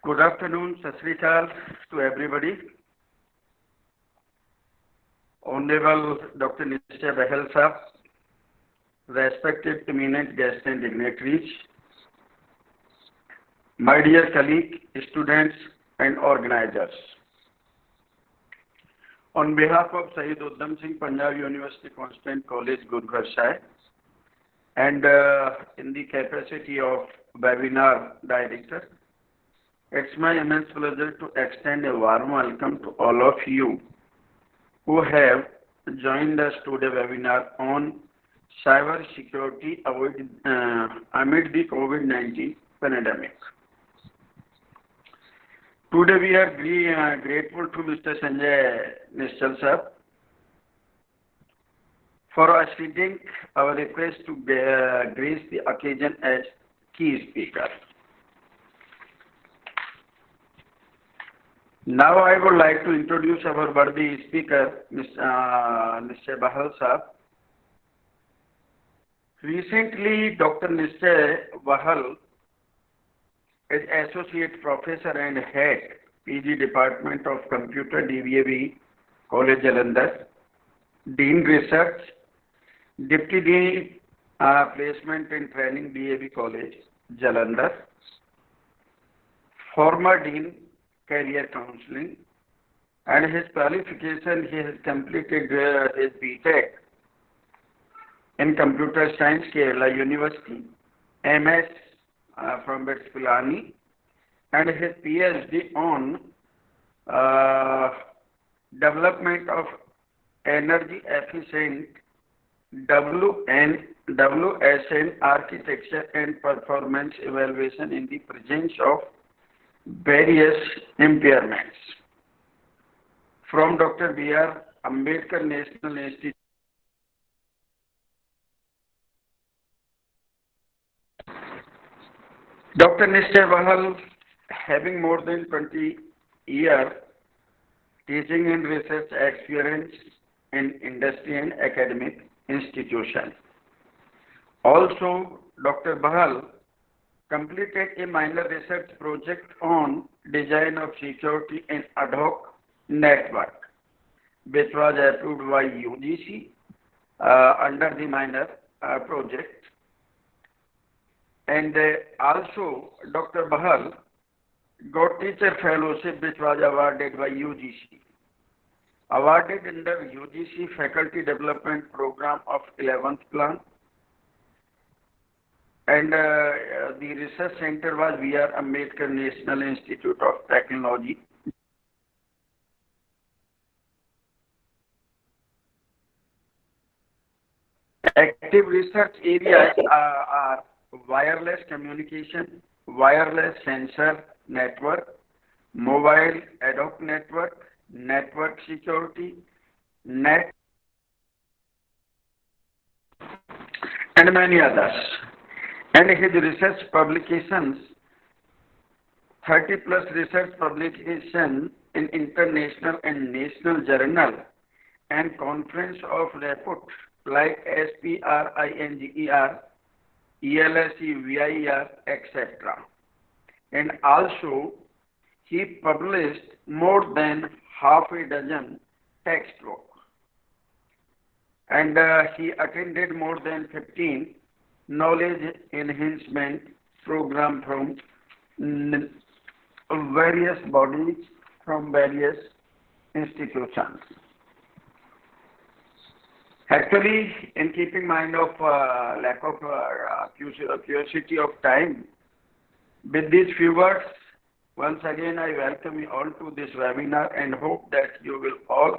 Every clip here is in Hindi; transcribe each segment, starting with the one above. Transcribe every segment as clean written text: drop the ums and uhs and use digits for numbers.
Good afternoon, Sat Sri Akal to everybody. Honorable Dr. Nishya Bahal Sahab, respected eminent guests and dignitaries, my dear colleagues, students and organizers. On behalf of Syed Uddham Singh Punjab University Constituent College, Gurukh Sahib, and in the capacity of webinar director, it's my immense pleasure to extend a warm welcome to all of you who have joined us today webinar on cyber security amid the COVID-19 pandemic. Today we are grateful to Mr. Sanjay Nischal sir for acceding our request to grace the occasion as key speaker. Now I would like to introduce our worthy speaker, Nishya Bahal Sahab. Recently, Dr. Nishya Bahal is Associate Professor and Head, PG Department of Computer, DVAV College Jalandhar, Dean Research, Deputy Dean Placement and Training, DAV College Jalandhar, former Dean Career Counseling, and his qualification, he has completed his BTech in Computer Science, Kerala University, MS from BITS Pilani, and his PhD on development of energy efficient WSN architecture and performance evaluation in the presence of various impairments from Dr. B.R. Ambedkar National Institute. Dr. Nishya Bahal, having more than 20 years teaching and research experience in industry and academic institutions. Also, Dr. Bahal completed a minor research project on design of security in ad hoc network, which was approved by UGC under the minor project. And also, Dr. Bahal got teacher fellowship, which was awarded by UGC. Awarded under UGC Faculty Development Program of 11th Plan. And the research center was B.R. Ambedkar National Institute of Technology. Active research areas are wireless communication, wireless sensor network, mobile ad hoc network, network security, net, and many others. And his research publications, 30 plus research publications in international and national journal and conference of repute like SPRINGER, ELSE, VIER, etc. And also, he published more than half a dozen textbooks. And he attended more than 15 knowledge enhancement program from various bodies, from various institutions. Actually, in keeping mind of lack of curiosity of time, with these few words, once again I welcome you all to this webinar and hope that you will all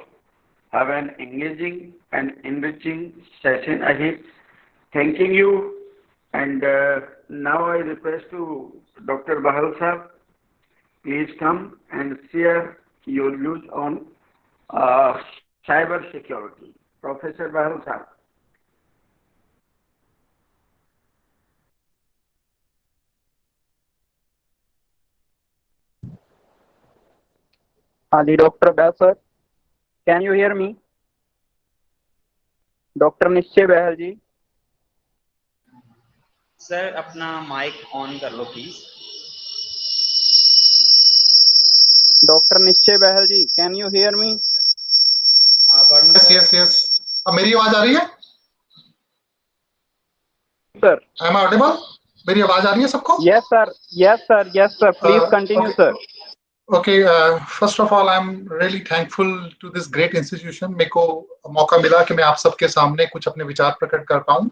have an engaging and enriching session ahead. Thanking you, and now I request to Dr. Bahal Sahab, please come and share your views on cyber security. Professor Bahal Sahab. Dr. Bahal sir, can you hear me? Dr. Nishya Bahal ji. Sir अपना माइक ऑन कर लो please. Dr. Nishchay Bahal ji, can you hear me? Yes. अब मेरी आवाज आ रही है? Sir. I am audible? मेरी आवाज आ रही है सबको? Yes, sir. Yes, sir. Yes, sir. Please continue, okay. sir. Okay, first of all, I'm really thankful to this great institution. मेरे को मौका मिला कि मैं आप सबके सामने कुछ अपने विचार प्रकट कर पाऊं।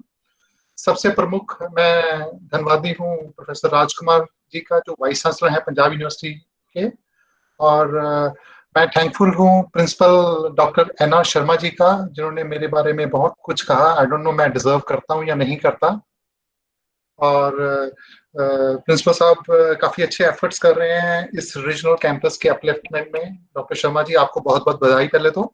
सबसे प्रमुख मैं धन्यवादी हूं प्रोफेसर राजकुमार जी का, जो वाइस चांसलर हैं पंजाब यूनिवर्सिटी के, और मैं थैंकफुल हूं principal doctor NR. Sharma ji का, जिन्होंने मेरे बारे में बहुत कुछ कहा। आई डोंट नो मैं डिजर्व करता हूं या नहीं करता। और प्रिंसिपल साहब काफी अच्छे एफर्ट्स कर रहे हैं इस रीजनल कैंपस के अपलिफ्टमेंट में। डॉक्टर शर्मा जी, आपको बहुत बहुत बधाई पहले तो।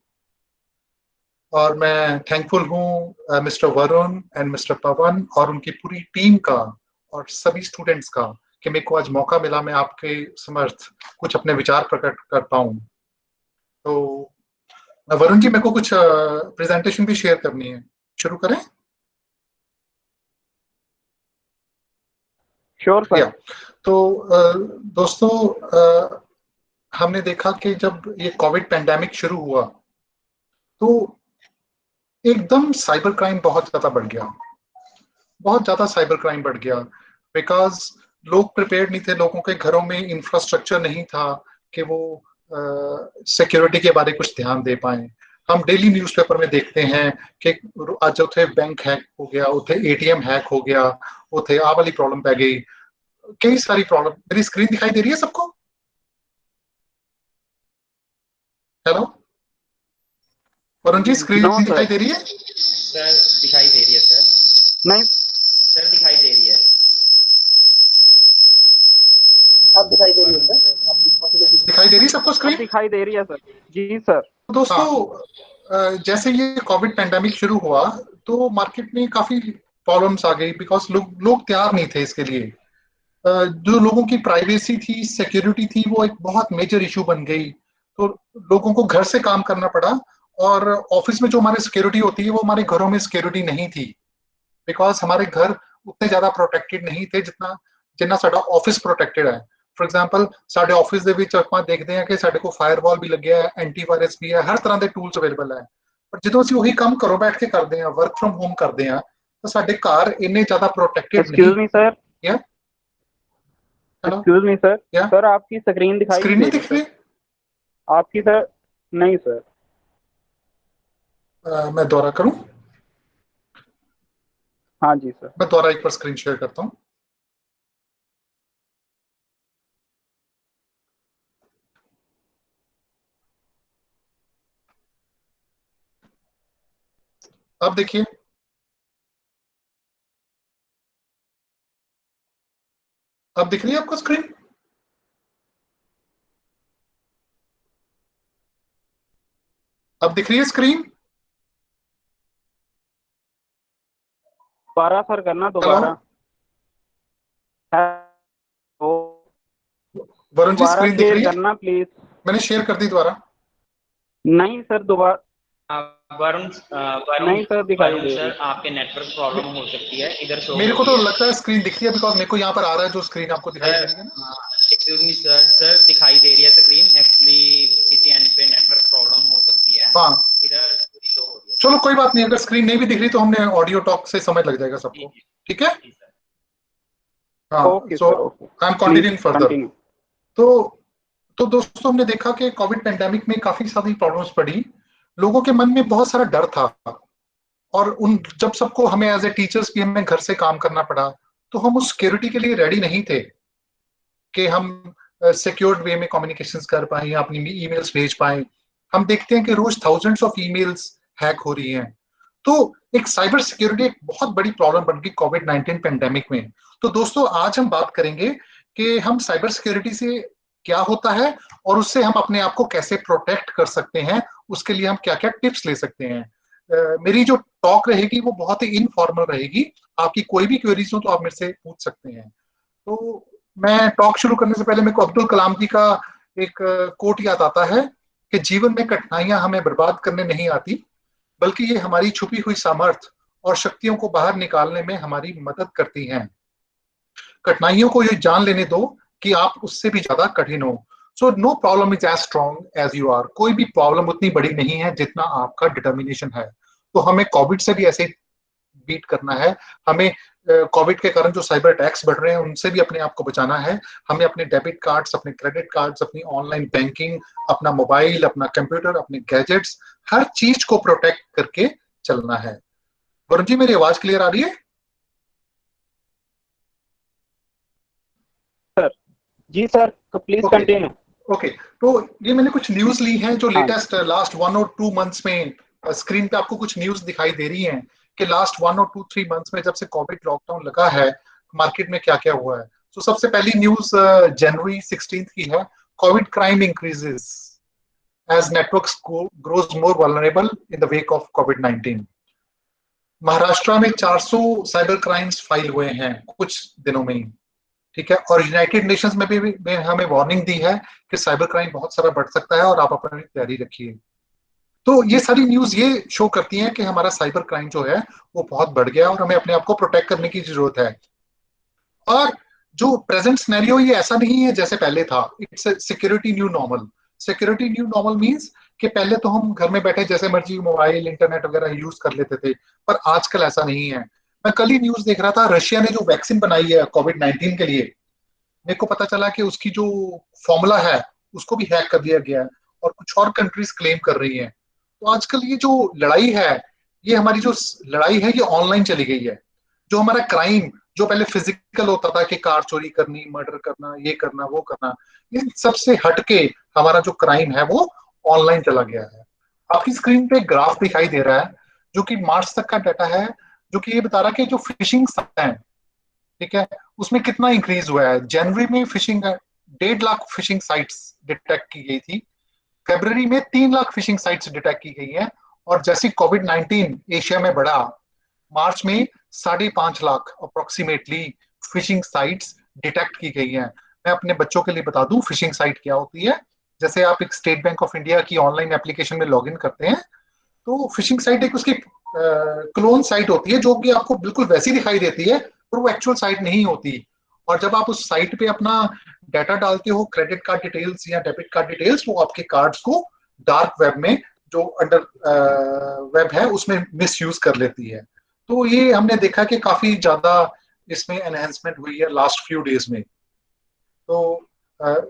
और मैं थैंकफुल हूँ मिस्टर वरुण एंड मिस्टर पवन और उनकी पूरी टीम का और सभी स्टूडेंट्स का कि मेरे को आज मौका मिला मैं आपके समर्थ कुछ अपने विचार प्रकट कर पाऊँ। तो वरुण जी, मेरे को कुछ प्रेजेंटेशन भी शेयर करनी है, शुरू करें? Sure, sir. तो दोस्तों, हमने देखा कि जब ये कोविड पैंडेमिक शुरू हुआ तो एकदम साइबर क्राइम बहुत ज्यादा बढ़ गया, बहुत ज्यादा साइबर क्राइम बढ़ गया। बिकॉज लोग प्रिपेयर्ड नहीं थे, लोगों के घरों में इंफ्रास्ट्रक्चर नहीं था कि वो सिक्योरिटी के बारे कुछ ध्यान दे पाए। हम डेली न्यूज़पेपर में देखते हैं कि आज उथे बैंक हैक हो गया, उथे एटीएम हैक हो गया, उथे आ वाली प्रॉब्लम पै गई, कई सारी प्रॉब्लम। मेरी स्क्रीन दिखाई दे रही है सबको? Hello Varun ji, screen No, दिखाई sir. दे रही है? सर दिखाई दे रही है सर। नहीं, सर दिखाई दे रही है। अब दिखाई दे रही है सर। दिखाई दे रही है सबको अब स्क्रीन? दिखाई दे रही है सर। जी सर। दोस्तों, जैसे ये कोविड पैंडेमिक शुरू हुआ तो मार्केट में काफी प्रॉब्लम्स आ गई, बिकॉज लोग तैयार नहीं थे इसके लिए। जो लोगों की प्राइवेसी थी, सिक्योरिटी थी, वो एक बहुत मेजर इशू बन गई। तो लोगों को घर से काम करना पड़ा, और ऑफिस में जो हमारी सिक्योरिटी होती है वो हमारे घरों में सिक्योरिटी नहीं थी, बिकॉज हमारे घर उतने ज्यादा प्रोटेक्टेड नहीं थे जितना जितना साडा ऑफिस प्रोटेक्टेड है। फॉर एग्जांपल, साडे ऑफिस ਦੇ ਵਿੱਚ ਆਪਾਂ ਦੇਖਦੇ ਹਾਂ ਕਿ ਸਾਡੇ ਕੋਲ ਫਾਇਰਵਾਲ ਵੀ ਲੱਗਿਆ ਹੈ, ਐਂਟੀਵਾਇਰਸ ਵੀ ਹੈ, ਹਰ ਤਰ੍ਹਾਂ ਦੇ ਟੂਲਸ ਅਵੇਲੇਬਲ ਹੈ। ਪਰ ਜਦੋਂ ਅਸੀਂ ਉਹੀ ਕੰਮ ਘਰੋਂ ਬੈਠ ਕੇ ਕਰਦੇ ਹਾਂ, ਵਰਕ ਫਰਮ ਹੋਮ ਕਰਦੇ ਹਾਂ, ਤਾਂ ਸਾਡੇ ਘਰ ਇੰਨੇ ਜ਼ਿਆਦਾ प्रोटेक्टेड नहीं। Excuse me sir. या हेलो एक्सक्यूज मी सर। या सर आपकी स्क्रीन दिखाई स्क्रीन दे नहीं रही दिख है रही? सर। आपकी सर नहीं सर। मैं दोबारा करूं? हाँ जी सर। मैं दोबारा एक बार स्क्रीन शेयर करता हूं। अब देखिए, अब दिख रही है आपको स्क्रीन? अब दिख रही है स्क्रीन? दोबारा सर करना, दोबारा। वरुण जी, दोबारा स्क्रीन दिख शेयर रही है? करना प्लीज। मैंने शेयर कर दी दोबारा। नहीं सर, दोबारा वरुण नहीं सर, दिखाई वरुण दे सर, रही। आपके नेटवर्क प्रॉब्लम हो सकती है, इधर शो मेरे हो को तो रही है। लगता है स्क्रीन दिख रही है, बिकॉज मेरे को यहाँ पर आ रहा है जो स्क्रीन आपको दिखाई दे रही है ना। एक्सक्यूज मी सर, सर दिखाई दे रही है स्क्रीन। एक्चुअली किसी एंड पे नेटवर्क प्रॉब्लम हो सकती है, हाँ, इधर पूरी शो हो रही है। चलो कोई बात नहीं, अगर स्क्रीन नहीं भी दिख रही तो हमने ऑडियो टॉक से समझ लग जाएगा सबको, ठीक है? जी सर। हाँ, okay so sir, okay. I am please continuing further. Continue. तो दोस्तों, हमने देखा कि कोविड पैंडेमिक में काफी सारी प्रॉब्लम्स पड़ी, लोगों के मन में बहुत सारा डर था, और उन जब सबको हमें एज ए टीचर्स भी हमें घर से काम करना पड़ा, तो हम उस सिक्योरिटी के लिए रेडी नहीं थे कि हम सिक्योर्ड वे में कम्युनिकेशंस कर पाए या अपनी ईमेल्स भेज पाए। हम देखते हैं कि रोज थाउजेंड्स ऑफ ईमेल्स हैक हो रही हैं। तो एक साइबर सिक्योरिटी एक बहुत बड़ी प्रॉब्लम बन गई कोविड 19 पेंडेमिक में। तो दोस्तों, आज हम बात करेंगे कि हम साइबर सिक्योरिटी से क्या होता है और उससे हम अपने आप को कैसे प्रोटेक्ट कर सकते हैं, उसके लिए हम क्या क्या टिप्स ले सकते हैं। मेरी जो टॉक रहेगी वो बहुत ही इनफॉर्मल रहेगी। आपकी कोई भी क्वेरीज हो तो आप मेरे से पूछ सकते हैं। तो मैं टॉक शुरू करने से पहले मेरे को अब्दुल कलाम जी का एक कोट याद आता है कि जीवन में कठिनाइयां हमें बर्बाद करने नहीं आती, बल्कि ये हमारी छुपी हुई सामर्थ्य और शक्तियों को बाहर निकालने में हमारी मदद करती हैं। कठिनाइयों को ये जान लेने दो कि आप उससे भी ज्यादा कठिन हो। So no problem is as strong as you are. कोई भी प्रॉब्लम उतनी बड़ी नहीं है जितना आपका डिटर्मिनेशन है। तो हमें कोविड से भी ऐसे बीट करना है। हमें कोविड के कारण जो साइबर अटैक्स बढ़ रहे हैं उनसे भी अपने आप को बचाना है। हमें अपने डेबिट कार्ड्स, अपने क्रेडिट कार्ड्स, अपनी ऑनलाइन बैंकिंग, अपना मोबाइल, अपना कंप्यूटर, अपने गैजेट्स, हर चीज को प्रोटेक्ट करके चलना है। वरुण जी, मेरी आवाज क्लियर आ रही है? जी सर, तो प्लीज कंटिन्यू। ओके, तो ये मैंने कुछ न्यूज ली है जो हाँ। लेटेस्ट लास्ट 1 और 2 मंथ्स में स्क्रीन पे आपको कुछ न्यूज दिखाई दे रही हैं कि लास्ट 1 और 2 3 मंथ्स में जब से कोविड लॉकडाउन लगा है मार्केट में क्या क्या हुआ है। तो सबसे पहली न्यूज जनवरी 16 की है। COVID crime increases as networks grows more vulnerable in the wake of कोविड-19। महाराष्ट्र में 400 साइबर क्राइम्स फाइल हुए हैं कुछ दिनों में ही। ठीक है, और यूनाइटेड नेशंस में भी हमें वार्निंग दी है कि साइबर क्राइम बहुत सारा बढ़ सकता है और आप अपनी तैयारी रखिए। तो ये सारी न्यूज ये शो करती हैं कि हमारा साइबर क्राइम जो है वो बहुत बढ़ गया और हमें अपने आप को प्रोटेक्ट करने की जरूरत है। और जो प्रेजेंट सिनेरियो ये ऐसा नहीं है जैसे पहले था। It's security new normal. Security new normal means कि पहले तो हम घर में बैठे जैसे मर्जी मोबाइल इंटरनेट वगैरह यूज कर लेते थे, पर आजकल ऐसा नहीं है। मैं कल ही न्यूज देख रहा था, रशिया ने जो वैक्सीन बनाई है कोविड-19 के लिए, मेरे को पता चला कि उसकी जो फॉर्मूला है उसको भी हैक कर दिया गया है और कुछ और कंट्रीज क्लेम कर रही हैं। तो आजकल ये जो लड़ाई है, ये हमारी जो लड़ाई है ये ऑनलाइन चली गई है। जो हमारा क्राइम जो पहले फिजिकल होता था कि कार चोरी करनी, मर्डर करना, ये करना, वो करना, इन सबसे हटके हमारा जो क्राइम है वो ऑनलाइन चला गया है। आपकी स्क्रीन पे ग्राफ दिखाई दे रहा है जो कि मार्च तक का डाटा है, जो कि ये बता रहा है कि जो फिशिंग है, ठीक है, उसमें कितना इंक्रीज हुआ है। जनवरी में fishing 1.5 lakh fishing sites detect की गई थी। फरवरी में 3 लाख फिशिंग साइट्स डिटेक्ट की गई है। और जैसे कोविड-19 एशिया में बढ़ा, मार्च में 5.5 lakh approximately fishing sites detect की गई हैं। मैं अपने बच्चों के लिए बता दूं फिशिंग साइट क्या होती है। जैसे आप एक स्टेट बैंक ऑफ इंडिया की ऑनलाइन एप्लीकेशन में लॉगिन करते हैं, तो फिशिंग साइट एक उसकी क्लोन साइट होती है जो कि आपको बिल्कुल वैसी दिखाई देती है, पर वो एक्चुअल साइट नहीं होती। और जब आप उस साइट पे अपना डाटा डालते हो, क्रेडिट कार्ड डिटेल्स या डेबिट कार्ड डिटेल्स, वो आपके कार्ड्स को डार्क वेब में जो अंडर वेब है उसमें मिस यूज कर लेती है। तो ये हमने देखा कि काफी ज्यादा इसमें एनहेंसमेंट हुई है लास्ट फ्यू डेज में। तो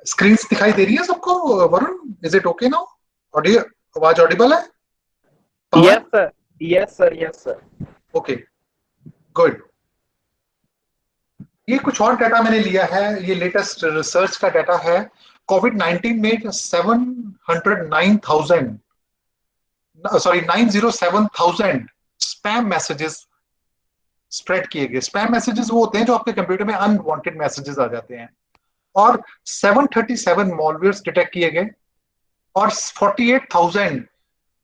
स्क्रीन दिखाई दे रही है सबको? Varun, is it okay now? Audio, आवाज ऑडिबल है? Yes sir, yes sir, yes sir. Okay, good. ये कुछ और डाटा मैंने लिया है, ये लेटेस्ट रिसर्च का डाटा है। कोविड-19 में 907,000 स्पैम मैसेजेस स्प्रेड किए गए। स्पैम मैसेजेस वो होते हैं जो आपके कंप्यूटर में अनवांटेड मैसेजेस आ जाते हैं। और 737 मॉलवेयर्स डिटेक्ट किए गए और 48,000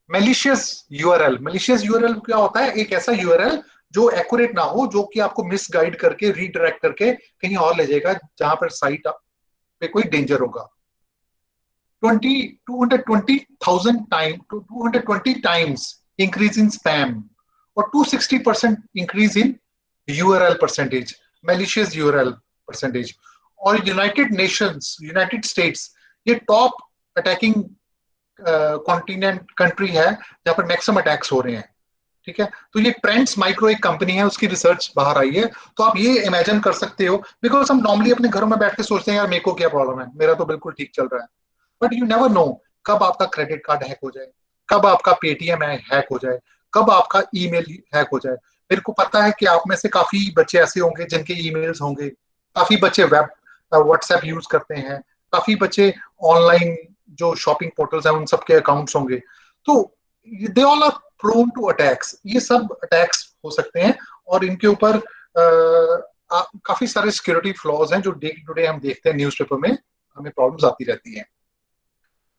मेलिशियस यूआरएल। मेलिशियस यूआरएल क्या होता है? एक ऐसा यूआरएल जो एक्यूरेट ना हो, जो कि आपको मिसगाइड करके रीडायरेक्ट करके कहीं और ले जाएगा जहां पर साइट पे कोई डेंजर होगा। 220 टाइम्स इंक्रीज इन स्पैम और 260% increase in URL percentage, malicious URL percentage. और यूनाइटेड स्टेट्स ये टॉप अटैकिंग कॉन्टिनेंट कंट्री है जहां पर मैक्सिमम अटैक्स हो रहे हैं। ठीक है, तो ये ट्रेंड्स माइक्रो एक कंपनी है, उसकी रिसर्च बाहर आई है। तो आप ये इमेजिन कर सकते हो, बिकॉज हम नॉर्मली अपने घरों में बैठ के सोचते हैं यार मेरे को क्या प्रॉब्लम है, मेरा तो बिल्कुल ठीक चल रहा है। बट यू नेवर नो कब आपका क्रेडिट कार्ड हैक हो जाए, कब आपका पेटीएम हैक हो जाए, कब आपका ईमेल हैक हो जाए। मेरे को पता है कि आप में से काफी बच्चे ऐसे होंगे जिनके ईमेल्स होंगे, काफी बच्चे वेब व्हाट्सएप यूज करते हैं, काफी बच्चे ऑनलाइन जो शॉपिंग पोर्टल्स हैं उन सबके अकाउंट्स होंगे। तो they all are prone to attacks. ये सब अटैक्स हो सकते हैं और इनके ऊपर काफी सारे सिक्योरिटी फ्लॉज हैं जो डे टू डे हम देखते हैं न्यूज़पेपर में, हमें प्रॉब्लम्स आती रहती हैं।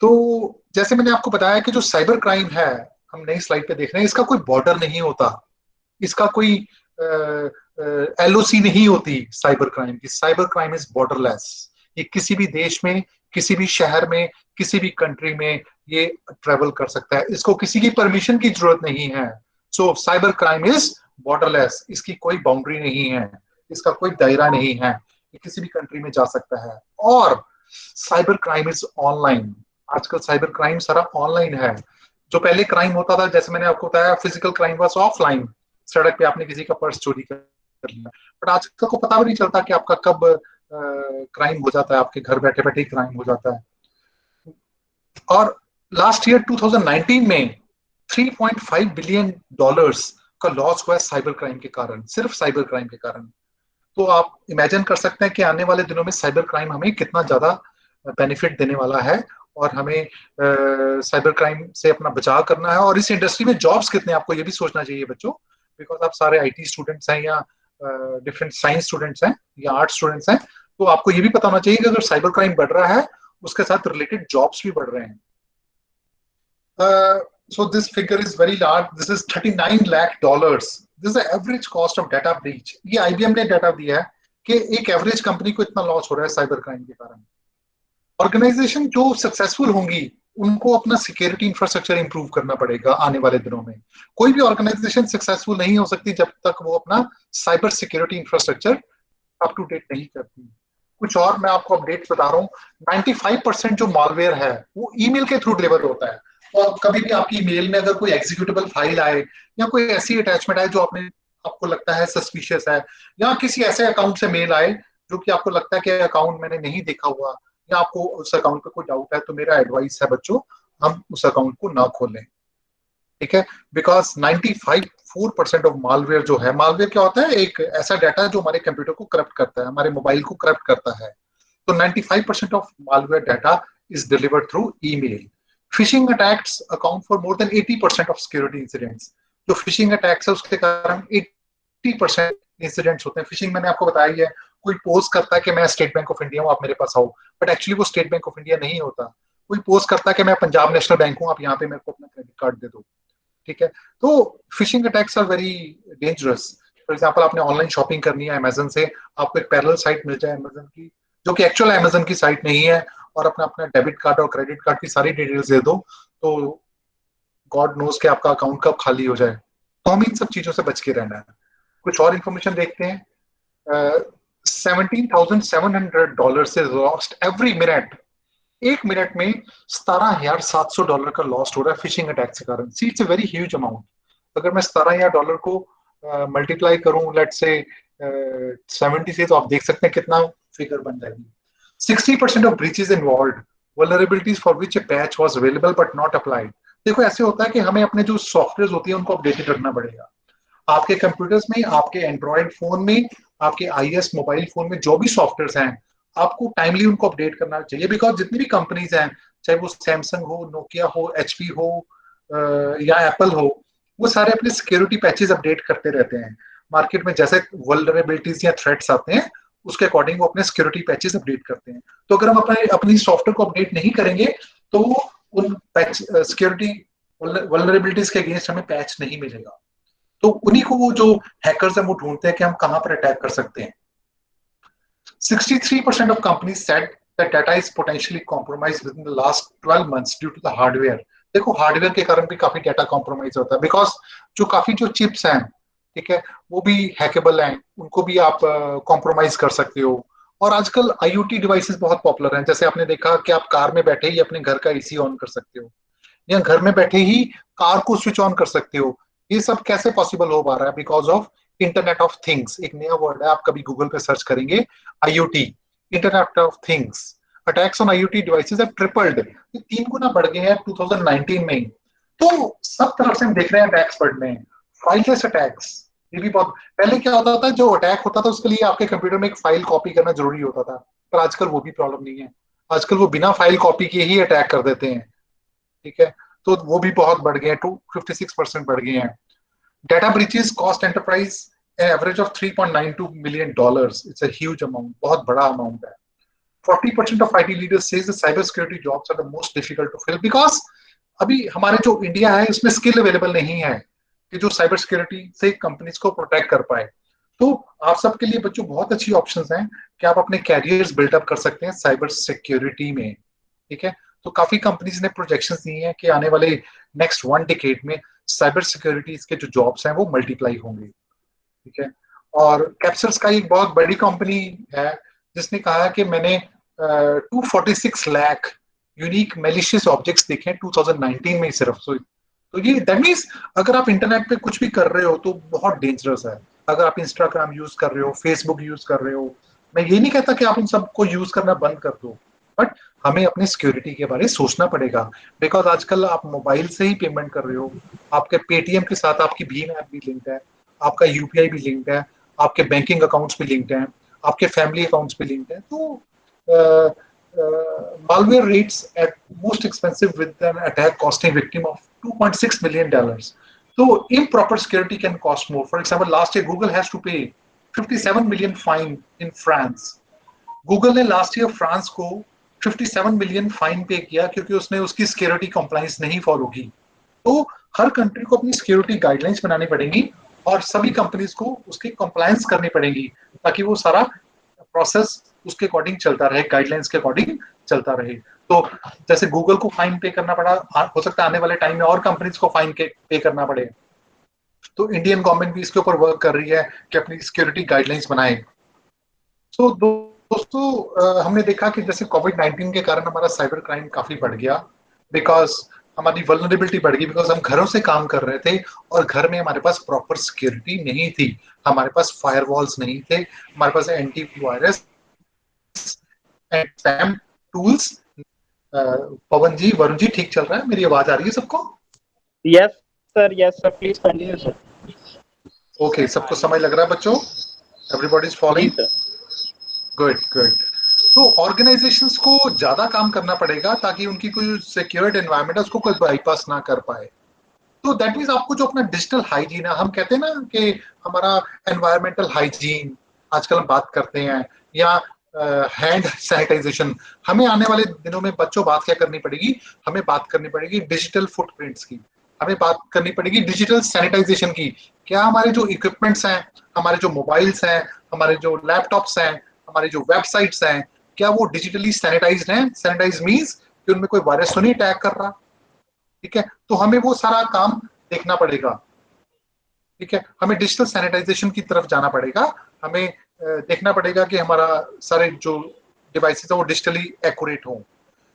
तो जैसे मैंने आपको बताया कि जो साइबर क्राइम है, हम नई स्लाइड पे देख रहे हैं, इसका कोई बॉर्डर नहीं होता, इसका कोई एलओसी नहीं होती साइबर क्राइम की। Cyber crime is borderless. ये किसी भी देश में, किसी भी शहर में, किसी भी कंट्री में ये ट्रेवल कर सकता है। इसको किसी की परमिशन की जरूरत नहीं है। सो साइबर क्राइम इज बॉर्डरलेस। इसकी कोई बाउंड्री नहीं है, इसका कोई दायरा नहीं है, ये किसी भी कंट्री में जा सकता है। और साइबर क्राइम इज ऑनलाइन। आजकल साइबर क्राइम सारा ऑनलाइन है। जो पहले क्राइम होता था, जैसे मैंने आपको बताया, फिजिकल क्राइम वाज ऑफलाइन, सड़क पे आपने किसी का पर्स चोरी कर लिया, बट आजकल को पता भी नहीं चलता कि आपका कब क्राइम हो जाता है, आपके घर बैठे बैठे क्राइम हो जाता है। और लास्ट ईयर 2019 में 3.5 बिलियन डॉलर्स का लॉस हुआ है साइबर क्राइम के कारण, सिर्फ साइबर क्राइम के कारण। तो आप इमेजिन कर सकते हैं कि आने वाले दिनों में साइबर क्राइम हमें कितना ज्यादा बेनिफिट देने वाला है, और हमें साइबर क्राइम से अपना बचाव करना है। और इस इंडस्ट्री में जॉब्स कितने हैं, आपको ये भी सोचना चाहिए बच्चों, बिकॉज आप सारे आईटी स्टूडेंट्स हैं या डिफरेंट साइंस स्टूडेंट्स हैं या आर्ट स्टूडेंट्स हैं, तो आपको ये भी पता होना चाहिए कि अगर साइबर क्राइम बढ़ रहा है, उसके साथ रिलेटेड जॉब्स भी बढ़ रहे हैं। So this figure is very large. This is 39 lakh dollars. This is the average cost of data breach. ये IBM ने डाटा दिया है कि एक एवरेज कंपनी को इतना लॉस हो रहा है साइबर क्राइम के कारण। ऑर्गेनाइजेशन जो सक्सेसफुल होंगी, उनको अपना सिक्योरिटी इंफ्रास्ट्रक्चर इंप्रूव करना पड़ेगा आने वाले दिनों में। कोई भी ऑर्गेनाइजेशन सक्सेसफुल नहीं हो सकती जब तक वो अपना cyber security infrastructure up to date नहीं करती। कुछ और मैं आपको अपडेट बता रहा हूँ। 95% जो मॉलवेयर है वो ईमेल के थ्रू डिलीवर होता है। और कभी भी आपकी ईमेल में अगर कोई एग्जीक्यूटेबल फाइल आए या कोई ऐसी अटैचमेंट आए जो आपको लगता है सस्पिशियस है, या किसी ऐसे अकाउंट से मेल आए जो कि आपको लगता है कि अकाउंट मैंने नहीं देखा हुआ, या आपको उस अकाउंट पे कोई डाउट है, तो मेरा एडवाइस है बच्चों, हम उस अकाउंट को ना खोलें। ठीक है, बिकॉज 95% ऑफ मालवेयर जो है, मालवेयर क्या होता है, एक ऐसा डाटा जो हमारे कंप्यूटर को करप्ट करता है, हमारे मोबाइल को करप्ट करता है। तो 95% of malware data is delivered through email. Phishing attacks account for more than 80% of security incidents. जो फिशिंग अटैक्स है उसके कारण 80% इंसिडेंट्स होते हैं। फिशिंग मैंने आपको बताया ही है, कोई पोस्ट करता है कि मैं स्टेट बैंक ऑफ इंडिया हूँ, आप मेरे पास आओ, बट एक्चुअली वो स्टेट बैंक ऑफ इंडिया नहीं होता। कोई पोस्ट करता है कि मैं पंजाब नेशनल बैंक हूँ, आप यहाँ पे मेरे को अपना क्रेडिट कार्ड दे दो। ठीक है, तो phishing attacks are very dangerous. For example, आपने ऑनलाइन शॉपिंग करनी है अमेजन से, आपको एक पैरेलल साइट मिल जाए अमेजन की, जो कि एक्चुअल अमेजन की साइट नहीं है, और अपना अपना डेबिट कार्ड और क्रेडिट कार्ड की सारी डिटेल्स दे दो, तो गॉड नोज कि आपका अकाउंट कब खाली हो जाए। तो हमें इन सब चीजों से बच के रहना है। कुछ और इन्फॉर्मेशन देखते हैं। $17,700 से लॉस्ट एवरी मिनट। एक मिनट में $17,700 का लॉस्ट हो रहा है फिशिंग अटैक के कारण। See, it's a very huge amount. अगर मैं $17,000 को मल्टीप्लाई करूं लेट से 70 से, तो आप देख सकते हैं कितना फिगर बन जाएगी। 60% of breaches involved vulnerabilities for which A patch was available but not applied. देखो, ऐसे होता है कि हमें अपने जो सॉफ्टवेयर होती है उनको अपडेटेड रखना पड़ेगा। आपके कंप्यूटर्स में, आपके एंड्रॉइड फोन में, आपके आईएस मोबाइल फोन में जो भी सॉफ्टवेयर हैं, आपको टाइमली उनको अपडेट करना चाहिए। बिकॉज जितनी भी कंपनीज हैं, चाहे वो सैमसंग हो, नोकिया हो, एचपी हो या एप्पल हो, वो सारे अपने सिक्योरिटी पैचेस अपडेट करते रहते हैं। मार्केट में जैसे वल्नरेबिलिटीज या थ्रेट्स आते हैं, उसके अकॉर्डिंग वो अपने सिक्योरिटी पैचेस अपडेट करते हैं। तो अगर हम अपनी सॉफ्टवेयर को अपडेट नहीं करेंगे, तो उन पैच सिक्योरिटी वल्नरेबिलिटीज के अगेंस्ट हमें पैच नहीं मिलेगा। तो उन्हीं को वो जो हैकर्स हैं वो ढूंढते हैं कि हम कहां पर अटैक कर सकते हैं। 63% of companies said that data is potentially compromised within the last 12 months due to the hardware. देखो, हार्डवेयर के कारण भी काफी डाटा कॉम्प्रोमाइज होता है, बिकॉज काफी जो चिप्स हैं, ठीक है, वो भी हैकेबल हैं, उनको भी आप कॉम्प्रोमाइज कर सकते हो। और आजकल आईओटी डिवाइसेस बहुत पॉपुलर हैं। जैसे आपने देखा कि आप कार में बैठे ही अपने घर का एसी ऑन कर सकते हो, या घर में बैठे ही कार को स्विच ऑन कर सकते हो। ये सब कैसे पॉसिबल हो पा रहा है? Because of internet of things. एक नया वर्ड है, आप कभी गूगल पे सर्च करेंगे, IoT, internet of things. Attacks on IoT devices have tripled, ये 3 गुना बढ़ गए हैं 2019 में ही। तो सब तरफ से हम देख रहे हैं अटैक्स बढ़ने हैं। फाइललेस अटैक्स, ये भी बहुत। पहले क्या होता था, जो अटैक होता था उसके लिए आपके कंप्यूटर में एक फाइल कॉपी करना जरूरी होता था, पर आजकल वो भी प्रॉब्लम नहीं है। आजकल वो बिना फाइल कॉपी के ही अटैक कर देते हैं। ठीक है, तो वो भी बहुत बढ़ गए हैं, 56% बढ़ गए हैं। Data breaches cost enterprise an average of $3.92 million. It's a huge amount, बहुत बड़ा अमाउंट है। 40% of IT leaders says the cyber security jobs are the most difficult to fill because अभी हमारे जो इंडिया है इसमें स्किल अवेलेबल नहीं है कि जो साइबर सिक्योरिटी से कंपनीज को प्रोटेक्ट कर पाए। तो आप सबके लिए बच्चों बहुत अच्छी ऑप्शंस हैं कि आप अपने कैरियर्स बिल्डअप कर सकते हैं साइबर सिक्योरिटी में। ठीक है, तो काफी कंपनीज ने प्रोजेक्शंस दी हैं कि आने वाले नेक्स्ट 1 डिकेड में साइबर सिक्योरिटी के जो जॉब्स हैं वो मल्टीप्लाई होंगे। ठीक है, और कैप्चर्स का एक बहुत बड़ी कंपनी है जिसने कहा कि मैंने 246 लाख यूनिक मेलिशियस ऑब्जेक्ट्स देखे 2019 में ही सिर्फ। तो ये दैट मीन्स अगर आप इंटरनेट पे कुछ भी कर रहे हो तो बहुत डेंजरस है। अगर आप इंस्टाग्राम यूज कर रहे हो, फेसबुक यूज कर रहे हो, मैं ये नहीं कहता कि आप उन सबको यूज करना बंद कर दो, बट हमें अपनी सिक्योरिटी के बारे में सोचना पड़ेगा। बिकॉज आजकल आप मोबाइल से ही पेमेंट कर रहे हो, आपके पेटीएम के साथ आपकी भीम ऐप भी लिंक्ड है, आपका यूपीआई भी लिंक्ड है, आपके बैंकिंग अकाउंट्स भी लिंक्ड हैं, आपके फैमिली अकाउंट्स भी लिंक्ड हैं। तो malware rates at most expensive with an attack costing victim of $2.6 million. So improper security can cost more. For example, last year Google has to pay 57 million fine in France. Google ने लास्ट ईयर फ्रांस को 57 मिलियन फाइन पे किया क्योंकि उसने उसकी सिक्योरिटी कंप्लायंस नहीं फॉलो की। तो हर कंट्री को अपनी सिक्योरिटी गाइडलाइंस बनानी पड़ेंगी और सभी कंपनीज को उसकी कंप्लायंस करनी पड़ेगी ताकि वो सारा प्रोसेस उसके अकॉर्डिंग चलता रहे, गाइडलाइंस के अकॉर्डिंग चलता रहे। तो जैसे गूगल को फाइन पे करना पड़ा, हो सकता है आने वाले टाइम में और कंपनीज को फाइन पे करना पड़े। तो इंडियन गवर्नमेंट भी इसके ऊपर वर्क कर रही है कि अपनी सिक्योरिटी गाइडलाइंस बनाए। तो दोस्तों हमने देखा कि जैसे कोविड-19 के कारण हमारा साइबर क्राइम काफी बढ़ गया, बिकॉज हमारी वल्नरेबिलिटी बढ़ गई, बिकॉज हम घरों से काम कर रहे थे और घर में हमारे पास प्रॉपर सिक्योरिटी नहीं थी, हमारे पास फायरवॉल्स नहीं थे, हमारे पास एंटीवायरस एंड स्पैम टूल्स। पवन जी, वरुण जी, ठीक चल रहा है? मेरी आवाज आ रही है सबको? Yes sir, please continue sir. Okay, सबको समझ लग रहा है बच्चों? Everybody is following? Good good. तो ऑर्गेनाइजेशंस को ज्यादा काम करना पड़ेगा ताकि उनकी कोई सिक्योर्ड एनवायरनमेंट है उसको कोई बाईपास ना कर पाए। तो दैट मीन्स आपको जो अपना डिजिटल हाइजीन है, हम कहते हैं ना कि हमारा एनवायरमेंटल हाइजीन आजकल हम बात करते हैं, या हैंड सैनिटाइजेशन, हमें आने वाले दिनों में बच्चों बात क्या करनी पड़ेगी? हमें बात करनी पड़ेगी डिजिटल फुटप्रिंट्स की, हमें बात करनी पड़ेगी डिजिटल सैनिटाइजेशन की। क्या हमारे जो इक्विपमेंट्स हैं, हमारे जो मोबाइल्स हैं, हमारे जो लैपटॉप्स हैं, हमारे जो वेबसाइट्स हैं, क्या वो डिजिटली सैनिटाइज्ड हैं? सैनिटाइज मींस कि उनमें कोई वायरस तो नहीं अटैक कर रहा। ठीक है, तो हमें वो सारा काम देखना पड़ेगा। ठीक है, हमें डिजिटल सैनिटाइजेशन की तरफ जाना पड़ेगा, हमें देखना पड़ेगा कि हमारा सारे जो डिवाइसेस है वो डिजिटली एक्यूरेट हो।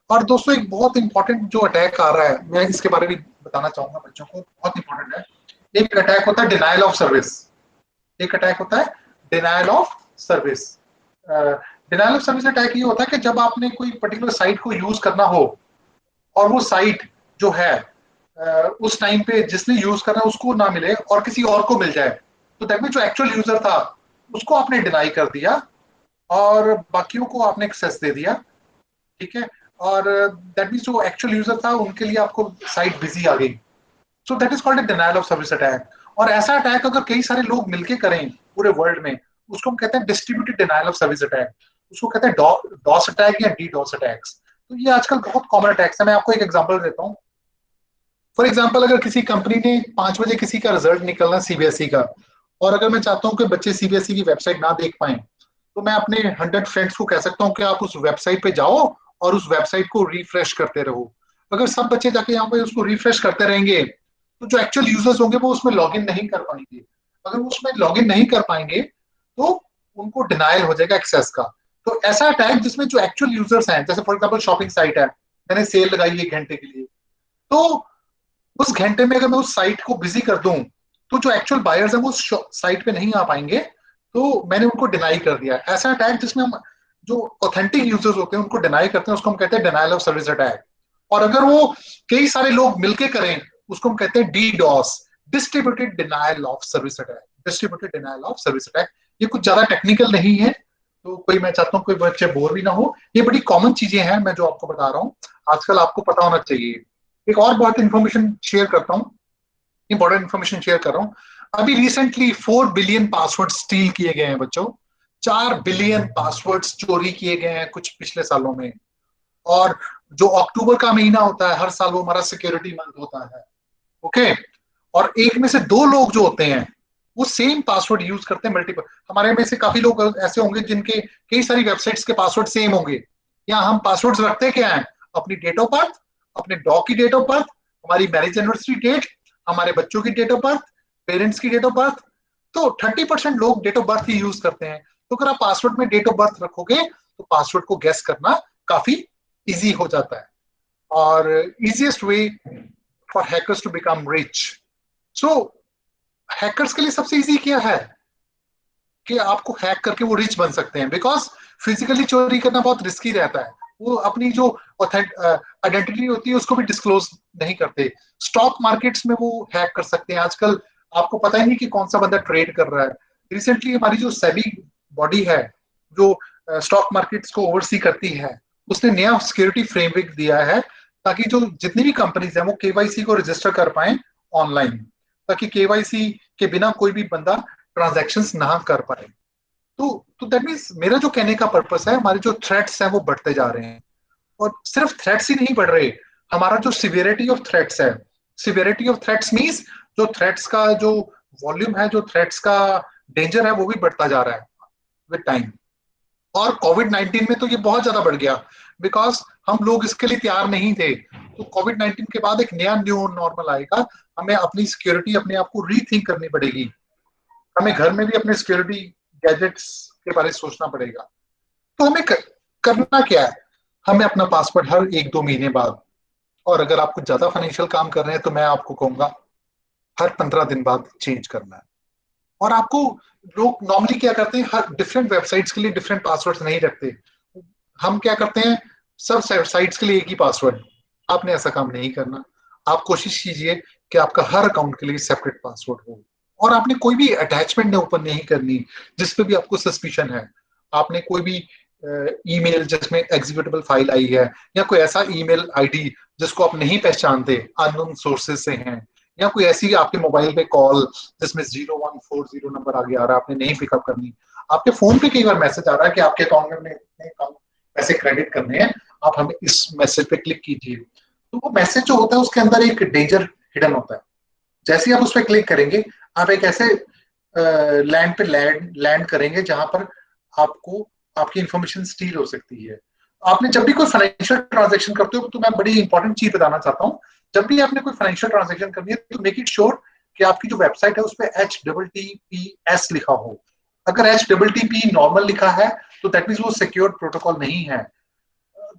और दोस्तों एक बहुत इंपॉर्टेंट जो अटैक आ रहा है, मैं इसके बारे में बताना चाहूंगा बच्चों को, बहुत इंपॉर्टेंट है। एक अटैक होता है डिनायल ऑफ सर्विस, एक अटैक होता है denial of service. Denial of service attack ये होता है कि जब आपने कोई पर्टिकुलर साइट को यूज करना हो और वो साइट जो है उस टाइम पे जिसने यूज करना है उसको ना मिले और किसी और को मिल जाए, तो दैट मींस जो एक्चुअल यूजर था उसको आपने डिनाई कर दिया और बाकियों को आपने एक्सेस दे दिया। ठीक है, और दैट मींस जो एक्चुअल यूजर था उनके लिए आपको साइट बिजी आ गई। So that is called a denial of service attack. और ऐसा अटैक अगर कई सारे लोग मिलके करें पूरे वर्ल्ड में, उसको हम कहते हैं distributed denial of service attack, उसको कहते हैं डॉस अटैक या डीडॉस अटैक्स। तो ये आजकल बहुत कॉमन अटैक्स है। मैं आपको एक एग्जांपल देता हूँ। फॉर एग्जाम्पल, अगर किसी कंपनी ने 5 बजे किसी का रिजल्ट निकलना सीबीएसई का, और अगर मैं चाहता हूँ कि बच्चे सीबीएसई की वेबसाइट ना देख पाए, तो मैं अपने 100 फ्रेंड्स को कह सकता हूँ कि आप उस वेबसाइट पे जाओ और उस वेबसाइट को रिफ्रेश करते रहो। अगर सब बच्चे जाके यहाँ पे उसको रिफ्रेश करते रहेंगे तो जो एक्चुअल यूजर्स होंगे वो उसमें लॉग इन नहीं कर पाएंगे। अगर वो उसमें लॉग इन नहीं कर पाएंगे तो उनको डिनायल हो जाएगा एक्सेस का। तो ऐसा अटैक जिसमें जो एक्चुअल यूजर्स हैं, जैसे फॉर एग्जाम्पल शॉपिंग साइट है, मैंने सेल लगाई 1 घंटे के लिए, तो उस घंटे में अगर मैं उस साइट को बिजी कर दूं तो जो एक्चुअल बायर्स हैं वो साइट पे नहीं आ पाएंगे, तो मैंने उनको डिनाई कर दिया। ऐसा अटैक जिसमें हम जो ऑथेंटिक यूजर्स होते हैं उनको डिनाई करते हैं, उसको हम कहते हैं डिनायल ऑफ सर्विस अटैक। और अगर वो कई सारे लोग मिलके करें उसको हम कहते हैं DDoS, distributed denial of service attack. Distributed denial of service attack, ये कुछ ज्यादा टेक्निकल नहीं है, तो कोई, मैं चाहता हूँ कोई बच्चे बोर भी ना हो, ये बड़ी कॉमन चीजें हैं मैं जो आपको बता रहा हूँ, आजकल आपको पता होना चाहिए। एक और बहुत इंफॉर्मेशन शेयर करता हूँ, इंपॉर्टेंट इंफॉर्मेशन शेयर कर रहा हूँ। अभी रिसेंटली 4 बिलियन पासवर्ड स्टील किए गए हैं बच्चों, 4 बिलियन पासवर्ड चोरी किए गए हैं कुछ पिछले सालों में। और जो अक्टूबर का महीना होता है हर साल, वो हमारा सिक्योरिटी मंथ होता है। ओके, और एक में से 2 लोग जो होते हैं वो सेम पासवर्ड यूज करते हैं मल्टीपल। हमारे में से काफी लोग ऐसे होंगे जिनके कई सारी वेबसाइट्स के पासवर्ड सेम होंगे। या हम पासवर्ड्स रखते क्या है? अपनी डेट ऑफ बर्थ, अपने डॉग की डेट ऑफ बर्थ, हमारी मैरिज एनिवर्सरी डेट, हमारे बच्चों की डेट ऑफ बर्थ, पेरेंट्स की डेट ऑफ बर्थ। तो 30% लोग डेट ऑफ बर्थ ही यूज करते हैं। तो अगर आप पासवर्ड में डेट ऑफ बर्थ रखोगे तो पासवर्ड को गेस करना काफी इजी हो जाता है। और easiest way for hackers to become rich, so hackers के लिए सबसे इजी क्या है कि आपको हैक करके वो रिच बन सकते हैं, बिकॉज फिजिकली चोरी करना बहुत रिस्की रहता है। वो अपनी जो आइडेंटिटी होती है उसको भी डिस्क्लोज नहीं करते। स्टॉक मार्केट्स में वो हैक कर सकते हैं। आजकल आपको पता ही नहीं कि कौन सा बंदा ट्रेड कर रहा है। रिसेंटली हमारी जो सेबी बॉडी है जो स्टॉक मार्केट्स को ओवरसी करती है, उसने नया सिक्योरिटी फ्रेमवर्क दिया है ताकि जो जितनी भी कंपनीज है वो केवाईसी को रजिस्टर कर पाए ऑनलाइन, ताकि केवाईसी के बिना कोई भी बंदा ट्रांजैक्शंस ना कर पाए। तो दैट मीन्स मेरा जो कहने का पर्पस है, हमारे जो थ्रेट्स हैं वो बढ़ते जा रहे हैं। और सिर्फ थ्रेट्स ही नहीं बढ़ रहे, हमारा जो सिवियरिटी ऑफ थ्रेट्स है, सिवियरिटी ऑफ थ्रेट्स मीन्स जो थ्रेट्स का जो वॉल्यूम है, जो थ्रेट्स का डेंजर है वो भी बढ़ता जा रहा है विद टाइम। और कोविड-19 में तो ये बहुत ज्यादा बढ़ गया, बिकॉज हम लोग इसके लिए तैयार नहीं थे। तो कोविड-19 के बाद एक नया न्यू नॉर्मल आएगा, हमें अपनी सिक्योरिटी अपने आप को रीथिंक करनी पड़ेगी। हमें घर में भी अपने सिक्योरिटी गैजेट्स के बारे में सोचना पड़ेगा। तो हमें करना क्या है, हमें अपना पासवर्ड हर 1-2 महीने बाद, और अगर आप कुछ ज्यादा फाइनेंशियल काम कर रहे हैं तो मैं आपको कहूंगा हर 15 दिन बाद चेंज करना है। और आपको लोग नॉर्मली क्या करते हैं, हर डिफरेंट वेबसाइट्स के लिए डिफरेंट पासवर्ड्स नहीं रखते। हम क्या करते हैं, सब साइट्स के लिए एक ही पासवर्ड। आपने ऐसा काम नहीं करना। आप कोशिश कीजिए कि आपका हर अकाउंट के लिए सेपरेट पासवर्ड हो। और आपने कोई भी अटैचमेंट ओपन नहीं करनी जिसपे भी आपको सस्पिशन है। आपने कोई भी ईमेल जिसमें एग्जीक्यूटेबल फाइल आई है, या कोई ऐसा ईमेल आईडी जिसको आप नहीं पहचानते, अननोन सोर्सेज से हैं, या कोई ऐसी आपके मोबाइल पे कॉल जिसमें 0140 नंबर आगे आ रहा है, आपने नहीं पिकअप करनी। आपके फोन पे कई बार मैसेज आ रहा है कि आपके अकाउंट में इतने कम पैसे क्रेडिट करने हैं, आप हमें इस मैसेज पे क्लिक कीजिए। तो वो मैसेज जो होता है उसके अंदर एक डेंजर हिडन होता है। जैसे ही आप उस पर क्लिक करेंगे, आप एक ऐसे लैंड पे लैंड करेंगे जहां पर आपको आपकी इंफॉर्मेशन स्टील हो सकती है। आपने जब भी कोई फाइनेंशियल ट्रांजैक्शन करते हो, तो मैं बड़ी इंपॉर्टेंट चीज बताना चाहता हूँ, जब भी आपने कोई फाइनेंशियल ट्रांजैक्शन करनी है तो मेक इट श्योर कि आपकी जो वेबसाइट है उस पर HTTPS लिखा हो। अगर HTTP नॉर्मल लिखा है तो दैट मीन्स वो सिक्योर प्रोटोकॉल नहीं है।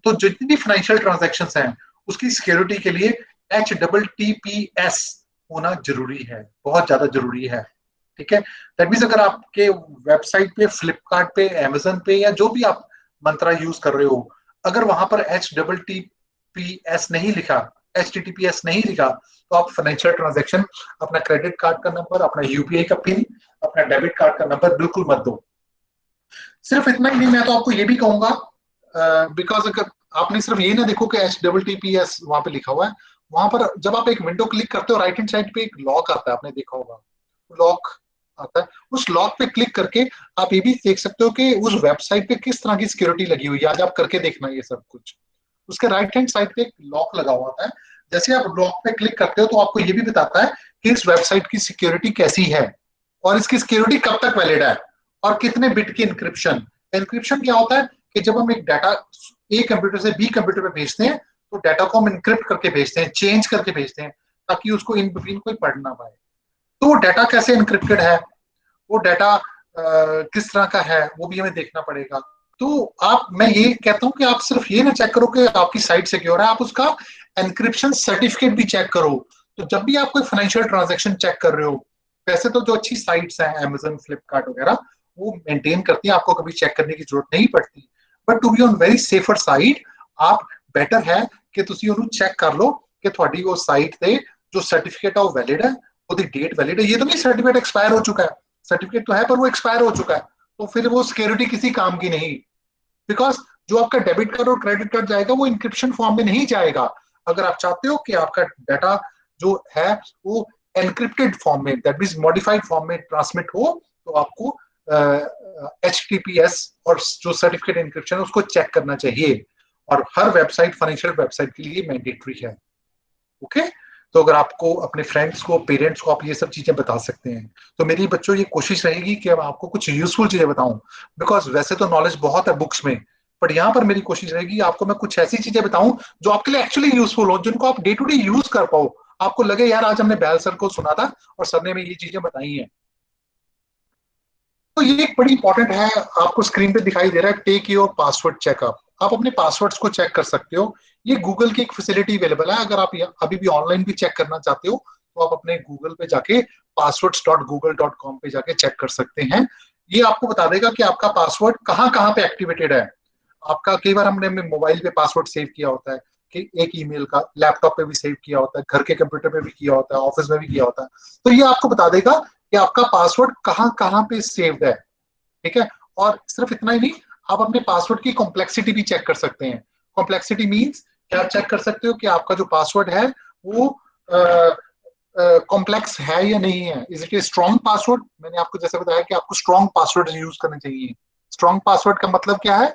तो जितनी भी फाइनेंशियल ट्रांजैक्शन हैं उसकी सिक्योरिटी के लिए HTTPS होना जरूरी है, बहुत ज्यादा जरूरी है। ठीक है, दैट मीन्स अगर आपके वेबसाइट पे, फ्लिपकार्ट पे, अमेजन पे, या जो भी आप मंत्रा यूज कर रहे हो, अगर वहां पर HTTPS नहीं लिखा, HTTPS नहीं लिखा, तो आप फाइनेंशियल ट्रांजैक्शन, अपना क्रेडिट कार्ड का नंबर, अपना यूपीआई का पिन, अपना डेबिट कार्ड का नंबर बिल्कुल मत दो। सिर्फ इतना ही नहीं, मैं तो आपको ये भी कहूंगा, बिकॉज अगर आपने सिर्फ ये ना देखो कि HTTPS वहां पे लिखा हुआ है, वहां पर जब आप एक विंडो क्लिक करते हो, राइट हैंड साइड पे एक लॉक आता है, आपने देखा होगा लॉक आता है। उस लॉक पे क्लिक करके आप ये भी देख सकते हो कि उस वेबसाइट पे किस तरह की सिक्योरिटी लगी हुई है। आज आप करके देखना ये सब कुछ। उसके राइट हैंड साइड पे एक लॉक लगा हुआ है। जैसे आप लॉक पे क्लिक करते हो तो आपको ये भी बताता है कि इस वेबसाइट की सिक्योरिटी कैसी है, और इसकी सिक्योरिटी कब तक वैलिड है, और कितने बिट की इंक्रिप्शन। इंक्रिप्शन क्या होता है कि जब हम एक डाटा ए कंप्यूटर से बी कंप्यूटर पे भेजते हैं तो डाटा को हम इंक्रिप्ट करके भेजते हैं, चेंज करके भेजते हैं, ताकि उसको इन बिटवीन कोई पढ़ ना पाए। तो वो डाटा कैसे इंक्रिप्टेड है, वो डाटा किस तरह का है, वो भी हमें देखना पड़ेगा। तो मैं ये कहता हूँ कि आप सिर्फ ये ना चेक करो कि आपकी साइट सिक्योर है, आप उसका एनक्रिप्शन सर्टिफिकेट भी चेक करो। तो जब भी आप कोई फाइनेंशियल ट्रांजैक्शन चेक कर रहे हो, वैसे तो जो अच्छी साइट्स हैं अमेजन, फ्लिपकार्ट वगैरह, वो मेंटेन करती हैं, आपको कभी चेक करने की जरूरत नहीं पड़ती। But to be on very safer side, आप बेटर है कि ਤੁਸੀਂ ਉਹਨੂੰ चेक कर लो कि ਤੁਹਾਡੀ वो साइट ਤੇ जो सर्टिफिकेट है वो वैलिड है, वो डेट वैलिड है। ये तो नहीं सर्टिफिकेट एक्सपायर हो चुका है, सर्टिफिकेट तो है पर वो एक्सपायर हो चुका है, तो फिर वो सिक्योरिटी किसी काम की नहीं। बिकॉज जो आपका डेबिट कार्ड और क्रेडिट कार्ड जाएगा वो इंक्रिप्शन फॉर्म में नहीं जाएगा। अगर आप चाहते हो कि आपका डाटा जो है वो एनक्रिप्टेड फॉर्म में, दैट मीन्स मॉडिफाइड फॉर्म में ट्रांसमिट हो, तो आपको HTTPS और जो सर्टिफिकेट इंक्रिप्शन है उसको चेक करना चाहिए। और हर वेबसाइट, फाइनेंशियल वेबसाइट के लिए मैंडेटरी है। ओके, तो अगर आपको अपने फ्रेंड्स को, पेरेंट्स को आप ये सब चीजें बता सकते हैं, तो मेरी बच्चों ये कोशिश रहेगी कि अब आपको कुछ यूजफुल चीजें बताऊं। बिकॉज वैसे तो नॉलेज बहुत है बुक्स में, बट यहाँ पर मेरी कोशिश रहेगी आपको मैं कुछ ऐसी चीजें बताऊं जो आपके लिए एक्चुअली यूजफुल हो, जिनको आप डे टू डे यूज कर पाओ। आपको लगे यार आज हमने बैल सर को सुना था और सर ने हमें ये चीजें बताई हैं। तो ये एक बड़ी इंपॉर्टेंट है, आपको स्क्रीन पे दिखाई दे रहा है, टेक योर पासवर्ड चेकअप। आप अपने पासवर्ड्स को चेक कर सकते हो। ये गूगल की एक फैसिलिटी अवेलेबल है। अगर आप अभी भी ऑनलाइन भी चेक करना चाहते हो तो आप अपने गूगल पे जाके passwords.google.com पे जाके चेक कर सकते हैं। ये आपको बता देगा कि आपका पासवर्ड कहाँ कहाँ पे एक्टिवेटेड है। आपका कई बार हमने मोबाइल पे पासवर्ड सेव किया होता है, कि एक ईमेल का, लैपटॉप पे भी सेव किया होता है, घर के कंप्यूटर पे भी किया होता है, ऑफिस में भी किया होता है। तो ये आपको बता देगा कि आपका पासवर्ड कहाँ कहाँ पे सेव्ड है। ठीक है। और सिर्फ इतना ही नहीं, आप अपने पासवर्ड की कॉम्प्लेक्सिटी भी चेक कर सकते हैं। कॉम्प्लेक्सिटी मींस क्या चेक कर सकते हो कि आपका जो पासवर्ड है वो कॉम्प्लेक्स है या नहीं है। Is it a strong password? मैंने आपको जैसे बताया कि आपको स्ट्रॉन्ग पासवर्ड यूज करने चाहिए। स्ट्रॉन्ग पासवर्ड का मतलब क्या है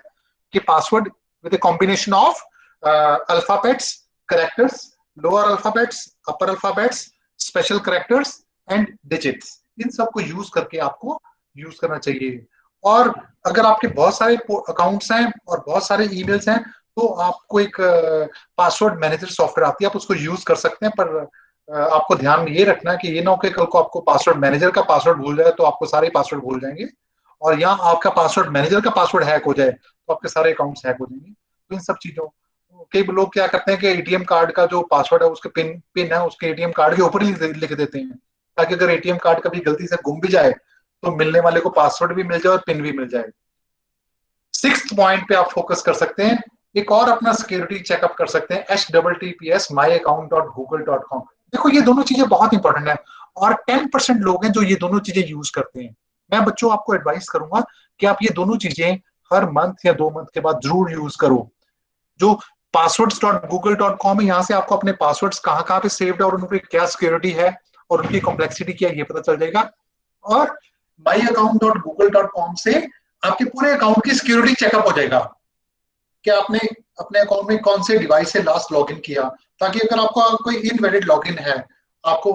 कि password with a combination of alphabets, characters, lower alphabets, upper alphabets, special characters and digits, इन सबको यूज करके आपको यूज करना चाहिए। और अगर आपके बहुत सारे अकाउंट्स हैं और बहुत सारे ईमेल्स हैं तो आपको एक पासवर्ड मैनेजर सॉफ्टवेयर आती है, आप उसको यूज कर सकते हैं। पर आपको ध्यान में ये रखना है कि ये ना हो कि कल को आपको पासवर्ड मैनेजर का पासवर्ड भूल जाए तो आपको सारे पासवर्ड भूल जाएंगे, और यहाँ आपका पासवर्ड मैनेजर का पासवर्ड हैक हो जाए तो आपके सारे अकाउंट्स हैक हो जाएंगे। तो इन सब चीजों, कई लोग क्या करते हैं कि एटीएम कार्ड का जो पासवर्ड है उसके पिन पिन है उसके एटीएम कार्ड के ऊपर ही लिख देते हैं, ताकि अगर एटीएम कार्ड कभी गलती से गुम भी जाए तो मिलने वाले को पासवर्ड भी मिल जाए और पिन भी मिल जाए। सिक्स्थ पॉइंट पे आप फोकस कर सकते हैं, एक और अपना सिक्योरिटी चेकअप कर सकते हैं, https myaccount.google.com। देखो ये दोनों चीजें बहुत इंपॉर्टेंट है, और 10% लोग हैं जो ये दोनों चीजें यूज करते हैं। मैं बच्चों आपको एडवाइस करूंगा कि आप ये दोनों चीजें हर मंथ या 2 मंथ के बाद जरूर यूज करो। जो passwords.google.com है, यहाँ से आपको अपने पासवर्ड्स कहाँ कहाँ पे सेव्ड है और उनकी क्या सिक्योरिटी है और उनकी कॉम्प्लेक्सिटी क्या है ये पता चल जाएगा। और myaccount.google.com से आपके पूरे अकाउंट की सिक्योरिटी चेकअप हो जाएगा कि आपने अपने अकाउंट में कौन से डिवाइस से लास्ट लॉगिन किया, ताकि अगर आपका कोई इनवैलिड लॉगिन है आपको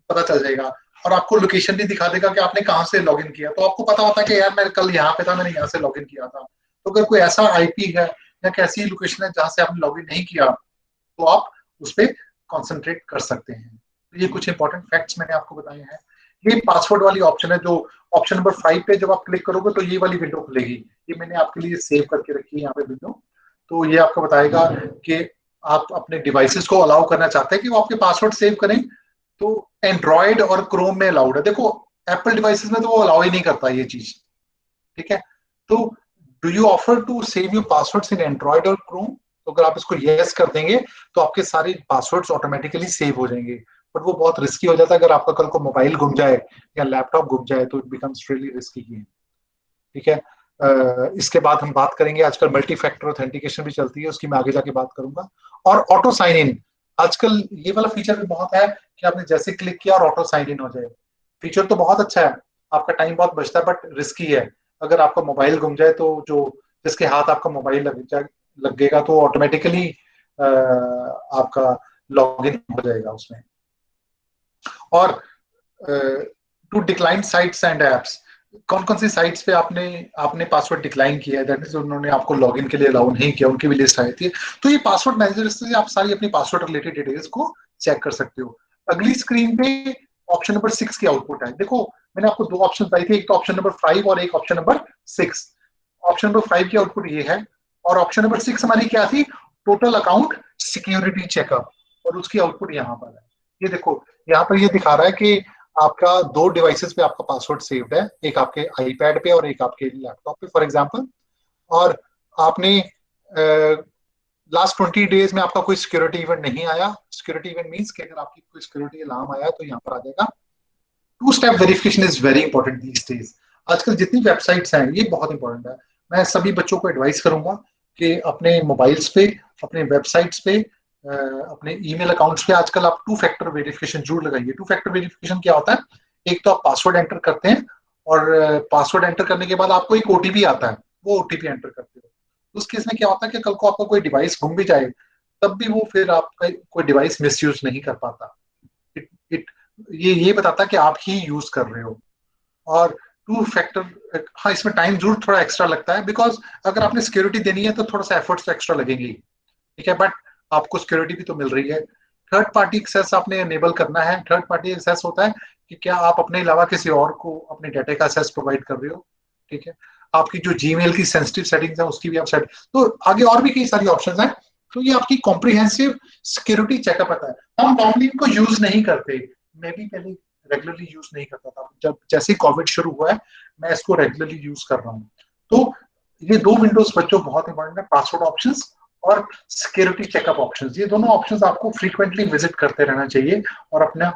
पता चल जाएगा। और आपको लोकेशन भी दिखा देगा कि आपने कहाँ से लॉगिन किया, तो आपको पता होता है कि यार मैं कल यहाँ पे था, मैंने यहाँ से लॉगिन किया था। तो अगर कोई ऐसा आईपी है या कैसी लोकेशन है जहां से आपने लॉगिन नहीं किया तो आप उस पर कॉन्सेंट्रेट कर सकते हैं। तो ये कुछ इंपॉर्टेंट फैक्ट्स मैंने आपको बताए हैं। ये पासवर्ड वाली ऑप्शन है, जो ऑप्शन नंबर 5 पे जब आप क्लिक करोगे तो ये वाली विंडो खुलेगी। ये मैंने आपके लिए सेव करके रखी है यहाँ पे विंडो। तो ये आपको बताएगा कि आप अपने डिवाइसेस को अलाउ करना चाहते हैं कि वो आपके पासवर्ड सेव करें, तो एंड्रॉयड और क्रोम में अलाउड है। देखो एप्पल डिवाइसेस में तो वो अलाउ ही नहीं करता ये चीज। ठीक है। तो do you offer to save your passwords in Android और क्रोम? तो अगर आप इसको यस कर देंगे तो आपके सारे पासवर्ड्स ऑटोमेटिकली सेव हो जाएंगे। बट वो बहुत रिस्की हो जाता है, अगर आपका कल को मोबाइल गुम जाए या लैपटॉप गुम जाए तो it becomes really risky game. ठीक है। इसके बाद हम बात करेंगे, आजकल मल्टी फैक्टर ऑथेंटिकेशन भी चलती है, उसकी मैं आगे जाके बात करूंगा। और ऑटो साइन इन, आजकल ये वाला फीचर भी बहुत है कि आपने जैसे क्लिक किया और ऑटो साइन इन हो जाए। फीचर तो बहुत अच्छा है, आपका टाइम बहुत बचता है, बट रिस्की है। अगर आपका मोबाइल गुम जाए तो जो जिसके हाथ आपका मोबाइल लगेगा तो ऑटोमेटिकली आपका लॉगिन हो जाएगा उसमें। और to decline sites and apps, कौन कौन सी साइट्स पे आपने आपने पासवर्ड डिक्लाइन किया है, दैट मींस उन्होंने आपको लॉगिन के लिए अलाउ नहीं किया, उनकी भी लिस्ट आई थी। तो ये पासवर्ड मैनेजर से आप सारी अपनी पासवर्ड रिलेटेड डिटेल्स को चेक कर सकते हो। अगली स्क्रीन पे ऑप्शन नंबर 6 की आउटपुट है। देखो मैंने आपको 2 ऑप्शन बताई थी, एक तो ऑप्शन नंबर 5 और एक ऑप्शन नंबर 6। ऑप्शन नंबर 5 की आउटपुट ये है, और ऑप्शन नंबर 6 हमारी क्या थी, टोटल अकाउंट सिक्योरिटी चेकअप, और उसकी आउटपुट यहाँ पर है। ये देखो यहाँ पर ये दिखा रहा है कि आपका 2 डिवाइसेस पे आपका पासवर्ड सेव्ड है, एक आपके आईपैड पे और एक आपके लैपटॉप पे फॉर एग्जांपल। और आपने लास्ट 20 डेज में आपका कोई सिक्योरिटी इवेंट नहीं आया। सिक्योरिटी इवेंट मींस कि अगर आपकी कोई सिक्योरिटी अलार्म आया तो यहाँ पर आ जाएगा। 2 step verification is very important these days. आजकल जितनी वेबसाइट्स हैं ये बहुत इंपॉर्टेंट है। मैं सभी बच्चों को एडवाइस करूंगा कि अपने मोबाइल्स पे, अपने वेबसाइट्स पे, अपने ईमेल अकाउंट्स पे आजकल आप 2 फैक्टर वेरिफिकेशन जरूर लगाइए। 2 फैक्टर वेरिफिकेशन क्या होता है, एक तो आप पासवर्ड एंटर करते हैं और पासवर्ड एंटर करने के बाद आपको एक ओटीपी आता है, वो ओटीपी एंटर करते हो। उस केस में क्या होता है कि कल को आपका कोई डिवाइस गुम भी जाए तब भी वो फिर आपका कोई डिवाइस मिसयूज नहीं कर पाता। इट इट ये बताता है कि आप ही यूज कर रहे हो। और 2 फैक्टर, हाँ इसमें टाइम जरूर थोड़ा एक्स्ट्रा लगता है, बिकॉज अगर आपने सिक्योरिटी देनी है तो थोड़ा सा एफर्ट्स तो एक्स्ट्रा लगेंगे। ठीक है, बट आपको सिक्योरिटी भी तो मिल रही है। थर्ड पार्टी एक्सेस आपने एनेबल करना है। थर्ड पार्टी एक्सेस होता है कि क्या आप अपने अलावा किसी और को अपने डाटा का एक्सेस प्रोवाइड कर रहे हो, ठीक है। आपकी जो जीमेल की सेंसिटिव सेटिंग्स है उसकी भी आप सेट, तो आगे और भी कई सारी ऑप्शंस हैं। तो ये आपकी कॉम्प्रिहेंसिव सिक्योरिटी चेकअप आता है। हम नॉर्मली इनको यूज नहीं करते, मैं भी पहले रेगुलरली यूज नहीं करता था, जब जैसे कोविड शुरू हुआ है मैं इसको रेगुलरली यूज कर रहा हूँ। तो ये दो विंडोज बच्चों बहुत इंपॉर्टेंट है, पासवर्ड ऑप्शंस और सिक्योरिटी चेकअप ऑप्शंस। ये दोनों ऑप्शंस आपको फ्रीक्वेंटली विजिट करते रहना चाहिए और अपना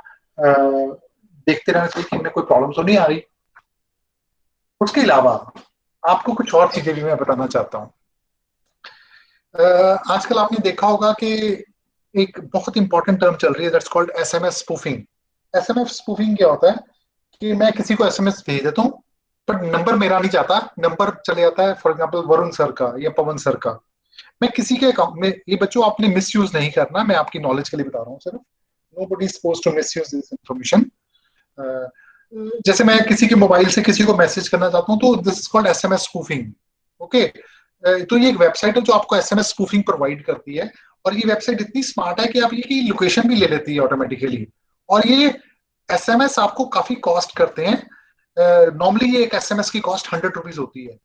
देखते रहना चाहिए कि इनमें कोई प्रॉब्लम तो नहीं आ रही। उसके अलावा आपको कुछ और चीजें भी मैं बताना चाहता हूँ। आजकल आपने देखा होगा कि एक बहुत इंपॉर्टेंट टर्म चल रही है, that's called SMS spoofing. SMS spoofing क्या होता है कि मैं किसी को एसएमएस भेज देता हूँ बट नंबर मेरा नहीं जाता, नंबर चले जाता है फॉर एग्जांपल वरुण सर का या पवन सर का। मैं किसी के अकाउंट में, ये बच्चों आपने मिस यूज नहीं करना, मैं आपकी नॉलेज के लिए बता रहा हूँ सिर्फ, nobody is supposed to misuse this information. जैसे मैं किसी के मोबाइल से किसी को मैसेज करना चाहता हूँ तो this is called SMS spoofing, okay. तो ये एक वेबसाइट है जो आपको एसएमएस स्पूफिंग प्रोवाइड करती है, और ये वेबसाइट इतनी स्मार्ट है कि आप ये की लोकेशन भी ले लेती है ऑटोमेटिकली, और ये एसएमएस आपको काफी कॉस्ट करते हैं। नॉर्मली ये एक एसएमएस की कॉस्ट 100 रुपीज होती है।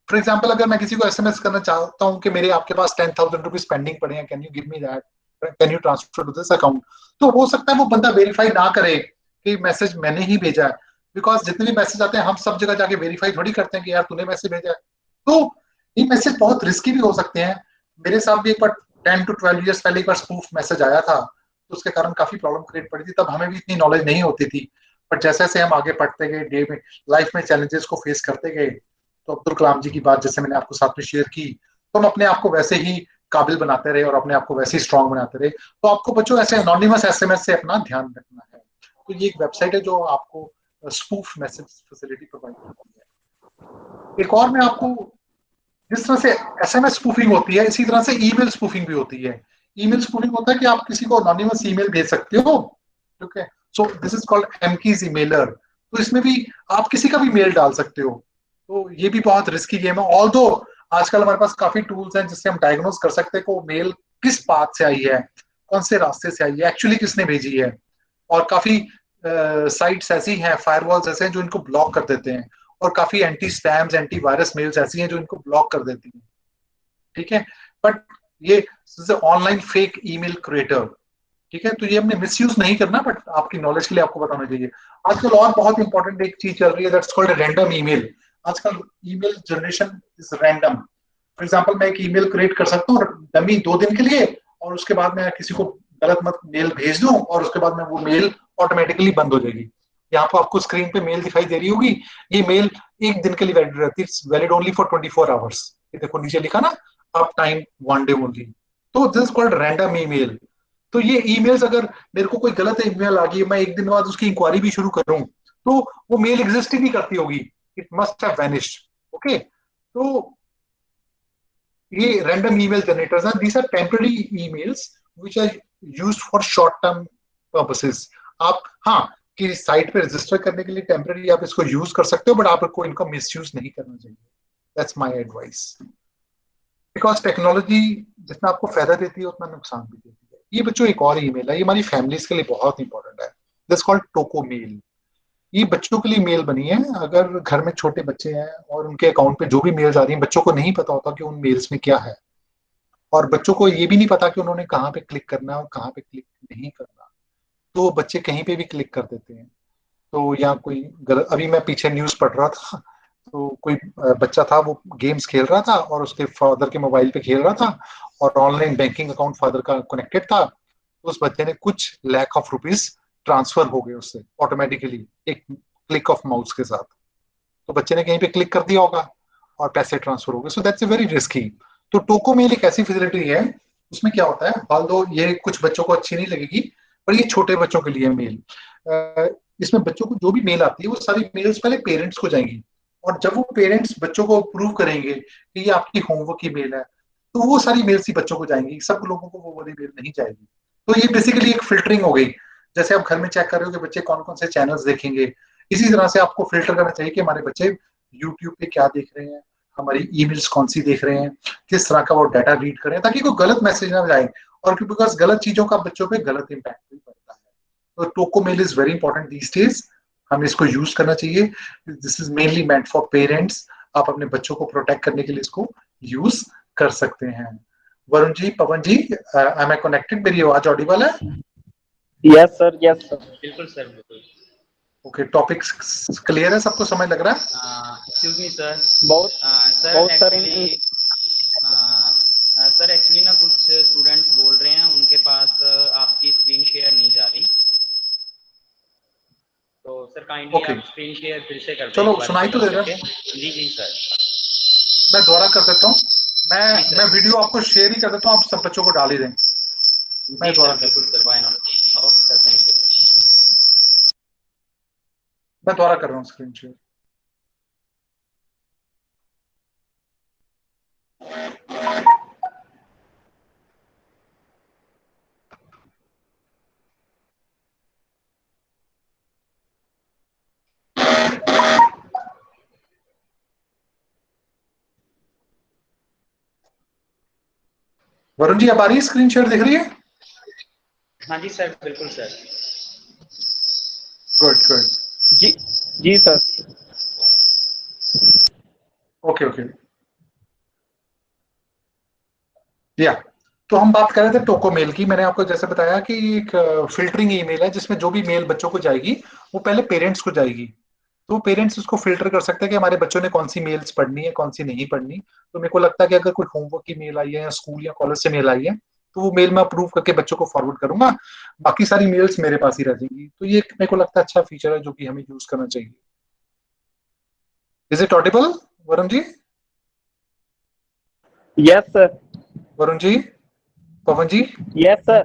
फॉर एग्जाम्पल अगर मैं किसी को एसएमएस करना चाहता हूँ कि मेरे आपके पास 10,000 रुपीज पेंडिंग पड़े हैं, can you give me that, can you transfer to this account, तो हो सकता है वो बंदा वेरीफाई ना करे कि मैसेज मैंने ही भेजा है, बिकॉज जितने भी मैसेज आते हैं हम सब जगह जाके वेरीफाई थोड़ी करते हैं कि यार तूने मैसेज भेजा है। तो ये मैसेज बहुत रिस्की भी हो सकते हैं। मेरे साथ भी एक बार 10 to 12 years पहले एक बार स्पूफ मैसेज आया था, तो उसके कारण काफी प्रॉब्लम क्रिएट पड़ी थी। तब हमें भी इतनी नॉलेज नहीं होती थी, बट जैसे जैसे हम आगे बढ़ते गए, डे में लाइफ में चैलेंजेस को फेस करते गए, तो अब्दुल कलाम जी की बात जैसे मैंने आपको साथ में शेयर की, तो हम अपने आप को वैसे ही काबिल बनाते रहे और अपने आप को वैसे ही स्ट्रांग बनाते रहे। तो आपको बच्चों ऐसे एनोनिमस एसएमएस से अपना ध्यान रखना है। तो ये एक वेबसाइट है जो आपको स्पूफ मैसेज फैसिलिटी प्रोवाइड करती है। एक और मैं आपको, जिस तरह से एसएमएस स्पूफिंग होती है इसी तरह से ईमेल स्पूफिंग भी होती है। ईमेल स्पूफिंग होता है कि आप किसी को एनोनिमस ईमेल भेज सकते हो, ठीक है। सो दिस इज कॉल्ड एमकीज ईमेलर। तो इसमें भी आप किसी का भी मेल डाल सकते हो, तो ये भी बहुत रिस्की गेम है। ऑल्दो आजकल हमारे पास काफी टूल्स हैं जिससे हम डायग्नोज कर सकते हैं को मेल किस पाथ से आई है, कौन से रास्ते से आई है, एक्चुअली किसने भेजी है। और काफी साइट्स ऐसी हैं, फायरवॉल्स ऐसे हैं जो इनको ब्लॉक कर देते हैं, और काफी anti spams antivirus mails ऐसी हैं जो इनको ब्लॉक कर देती हैं, ठीक है। बट ये ऑनलाइन फेक ईमेल क्रिएटर, ठीक है, तो ये हमने मिसयूज नहीं करना, बट आपकी नॉलेज के लिए आपको बताना चाहिए। आजकल और बहुत इंपॉर्टेंट एक चीज चल रही है, दैट्स कॉल्ड रैंडम ईमेल। आजकल email generation is random. For example मैं एक ईमेल क्रिएट कर सकता हूँ डमी 2 दिन के लिए, और उसके बाद मैं किसी को गलत मत मेल भेज दूं, और उसके बाद में वो मेल ऑटोमेटिकली बंद हो जाएगी। यहाँ पर आपको स्क्रीन पे मेल दिखाई दे रही होगी, ये मेल 1 दिन के लिए वैलिड रहती है, वैलिड ओनली फॉर 24 आवर्स। ये देखो नीचे लिखा ना, अप टाइम 1 डे ओनली। तो this is called random email. तो ये ईमेल्स, अगर मेरे को कोई गलत ईमेल आ गई, मैं 1 दिन बाद उसकी इंक्वायरी भी शुरू करूं, तो वो मेल एग्जिस्ट ही नहीं करती होगी, it must have vanished, okay. तो ये रैंडम ईमेल जनरेटर्स हैं, these are temporary emails which are used for short term purposes. आप हाँ कि साइट पे रजिस्टर करने के लिए टेम्पररी आप इसको यूज कर सकते हो, बट आपको इनका मिसयूज नहीं करना चाहिए। That's my advice. Because technology जितना आपको फायदा देती है उतना नुकसान भी देती है। ये बच्चों एक और ईमेल है, ये हमारी फैमिलीज के लिए बहुत इंपॉर्टेंट है, दिस कॉल्ड टोको मेल। ये बच्चों के लिए मेल बनी है। अगर घर में छोटे बच्चे हैं और उनके अकाउंट पे जो भी मेल्स आ रही हैं, बच्चों को नहीं पता होता कि उन मेल्स में क्या है, और बच्चों को ये भी नहीं पता कि उन्होंने कहाँ पे क्लिक करना है और कहाँ पे क्लिक नहीं करना, तो बच्चे कहीं पे भी क्लिक कर देते हैं। तो या कोई अभी मैं पीछे न्यूज पढ़ रहा था, तो कोई बच्चा था वो गेम्स खेल रहा था और उसके फादर के मोबाइल पे खेल रहा था, और ऑनलाइन बैंकिंग अकाउंट फादर का कनेक्टेड था, तो उस बच्चे ने कुछ लाख ऑफ रुपीज ट्रांसफर हो गए उससे ऑटोमेटिकली एक क्लिक ऑफ माउस के साथ। तो बच्चे ने कहीं पे क्लिक कर दिया होगा और पैसे ट्रांसफर हो गए। So that's a very risky. तो टोको मेल एक ऐसी फैसिलिटी है, उसमें क्या होता है, ऑल्दो ये कुछ बच्चों को अच्छी नहीं लगेगी, पर ये छोटे बच्चों के लिए मेल, इसमें बच्चों को जो भी मेल आती है वो सारी मेल्स पहले पेरेंट्स को जाएंगी, और जब वो पेरेंट्स बच्चों को प्रूव करेंगे कि ये आपकी होमवर्क की मेल है, तो वो सारी मेल्स ही बच्चों को जाएंगी, सब लोगों को वो वाली मेल नहीं जाएगी। तो ये बेसिकली एक फिल्टरिंग हो गई। जैसे आप घर में चेक कर रहे हो कि बच्चे कौन कौन से चैनल्स देखेंगे, इसी तरह से आपको फिल्टर करना चाहिए कि हमारे बच्चे यूट्यूब पे क्या देख रहे हैं, हमारी ईमेल्स कौन सी देख रहे हैं, किस तरह का वो डाटा रीड करें, ताकि कोई गलत मैसेज ना जाए, और बिकॉज गलत चीजों का बच्चों पे गलत इम्पैक्ट भी पड़ता है। तो Tocomail is very important these days, हमें इसको यूज करना चाहिए। This is mainly meant for parents, आप अपने बच्चों को प्रोटेक्ट करने के लिए इसको यूज कर सकते हैं। वरुण जी, पवन जी, एम आई कनेक्टेड, मेरी आवाज ऑडिबल है? Yes sir, yes sir. बिल्कुल सर, बिल्कुल। ओके, टॉपिक क्लियर है, सबको समझ लग रहा है? Excuse me sir. बहुत सर बहुत सर एक्चुअली सर एक्चुअली ना कुछ स्टूडेंट्स बोल रहे हैं उनके पास आपकी स्क्रीन शेयर नहीं जा रही, तो सर काइंडली ओके, आप स्क्रीन शेयर फिर से कर दें चलो एक बार सुनाई तो दे रहा है, जी जी सर। मैं दोबारा कर देता हूँ। जी सर। मैं वीडियो आपको शेयर ही कर देता हूँ, आप सब बच्चों को डाल ही दें। मैं जी दोबारा सर, कर बिल्कुल sir, why not. Okay sir, thank you. मैं दोबारा कर रहा हूँ स्क्रीन शेयर। वरुण जी, अब आ रही है स्क्रीन शेयर, दिख रही है? हाँ जी सर, बिल्कुल सर। Good good. जी जी सर। ओके ओके, या तो हम बात कर रहे थे टोको मेल की। मैंने आपको जैसे बताया कि एक फिल्टरिंग ईमेल है जिसमें जो भी मेल बच्चों को जाएगी वो पहले पेरेंट्स को जाएगी। तो पेरेंट्स उसको फिल्टर कर सकते हैं कि हमारे बच्चों ने कौन सी मेल्स पढ़नी है, कौन सी नहीं पढ़नी। तो मेरे को लगता है कि अगर कोई होमवर्क की मेल आई है या स्कूल या कॉलेज से मेल आई है तो वो मेल मैं अप्रूव करके बच्चों को फॉरवर्ड करूंगा, बाकी सारी मेल्स मेरे पास ही रह जाएंगी। तो ये मेरे को लगता है अच्छा फीचर है जो कि हमें यूज करना चाहिए। Is it audible Varun ji? Yes sir. Varun ji, Pawan ji, yes sir.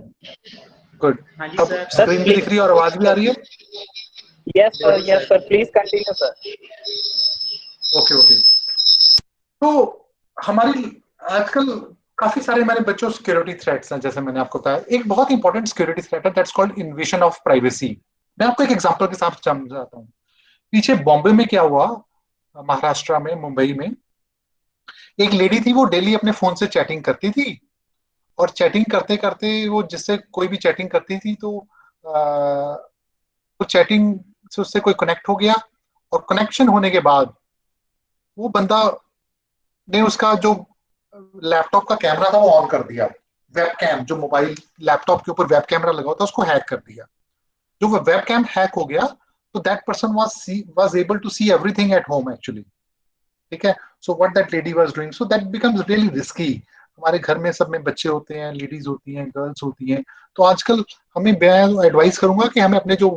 Good. हाँ जी अब सर। सर स्क्रीन भी प्लीज। दिख रही है और आवाज भी आ रही है? यस सर, बिल्कुल yes sir. Sir, please continue sir. Okay okay. तो हमारी आजकल काफी सारे हमारे बच्चों सिक्योरिटी थ्रेट्स हैं, जैसे मैंने आपको बताया। एक बहुत इंपॉर्टेंट सिक्योरिटी थ्रेट है, that's called invasion of privacy. मैं आपको एक एग्जांपल के साथ समझाता हूँ। पीछे बॉम्बे में क्या हुआ, महाराष्ट्र में, मुंबई में, एक लेडी थी, वो डेली अपने फोन से चैटिंग करती थी। और चैटिंग करते करते वो जिससे कोई भी चैटिंग करती थी तो वो चैटिंग से उससे कोई कनेक्ट हो गया। और कनेक्शन होने के बाद वो बंदा ने उसका जो लैपटॉप का कैमरा था वो ऑन कर दिया। वेब कैम, जो मोबाइल लैपटॉप के ऊपर वेब कैमरा लगा होता है, उसको हैक कर दिया। जो वो वेब कैम हैक हो गया तो that person was able to see everything at home actually. ठीक है, so what that lady was doing, so that becomes really risky. हमारे घर में सब में बच्चे होते हैं, लेडीज होती हैं, गर्ल्स होती हैं। तो आजकल हमें, मैं एडवाइस करूंगा कि हमें अपने जो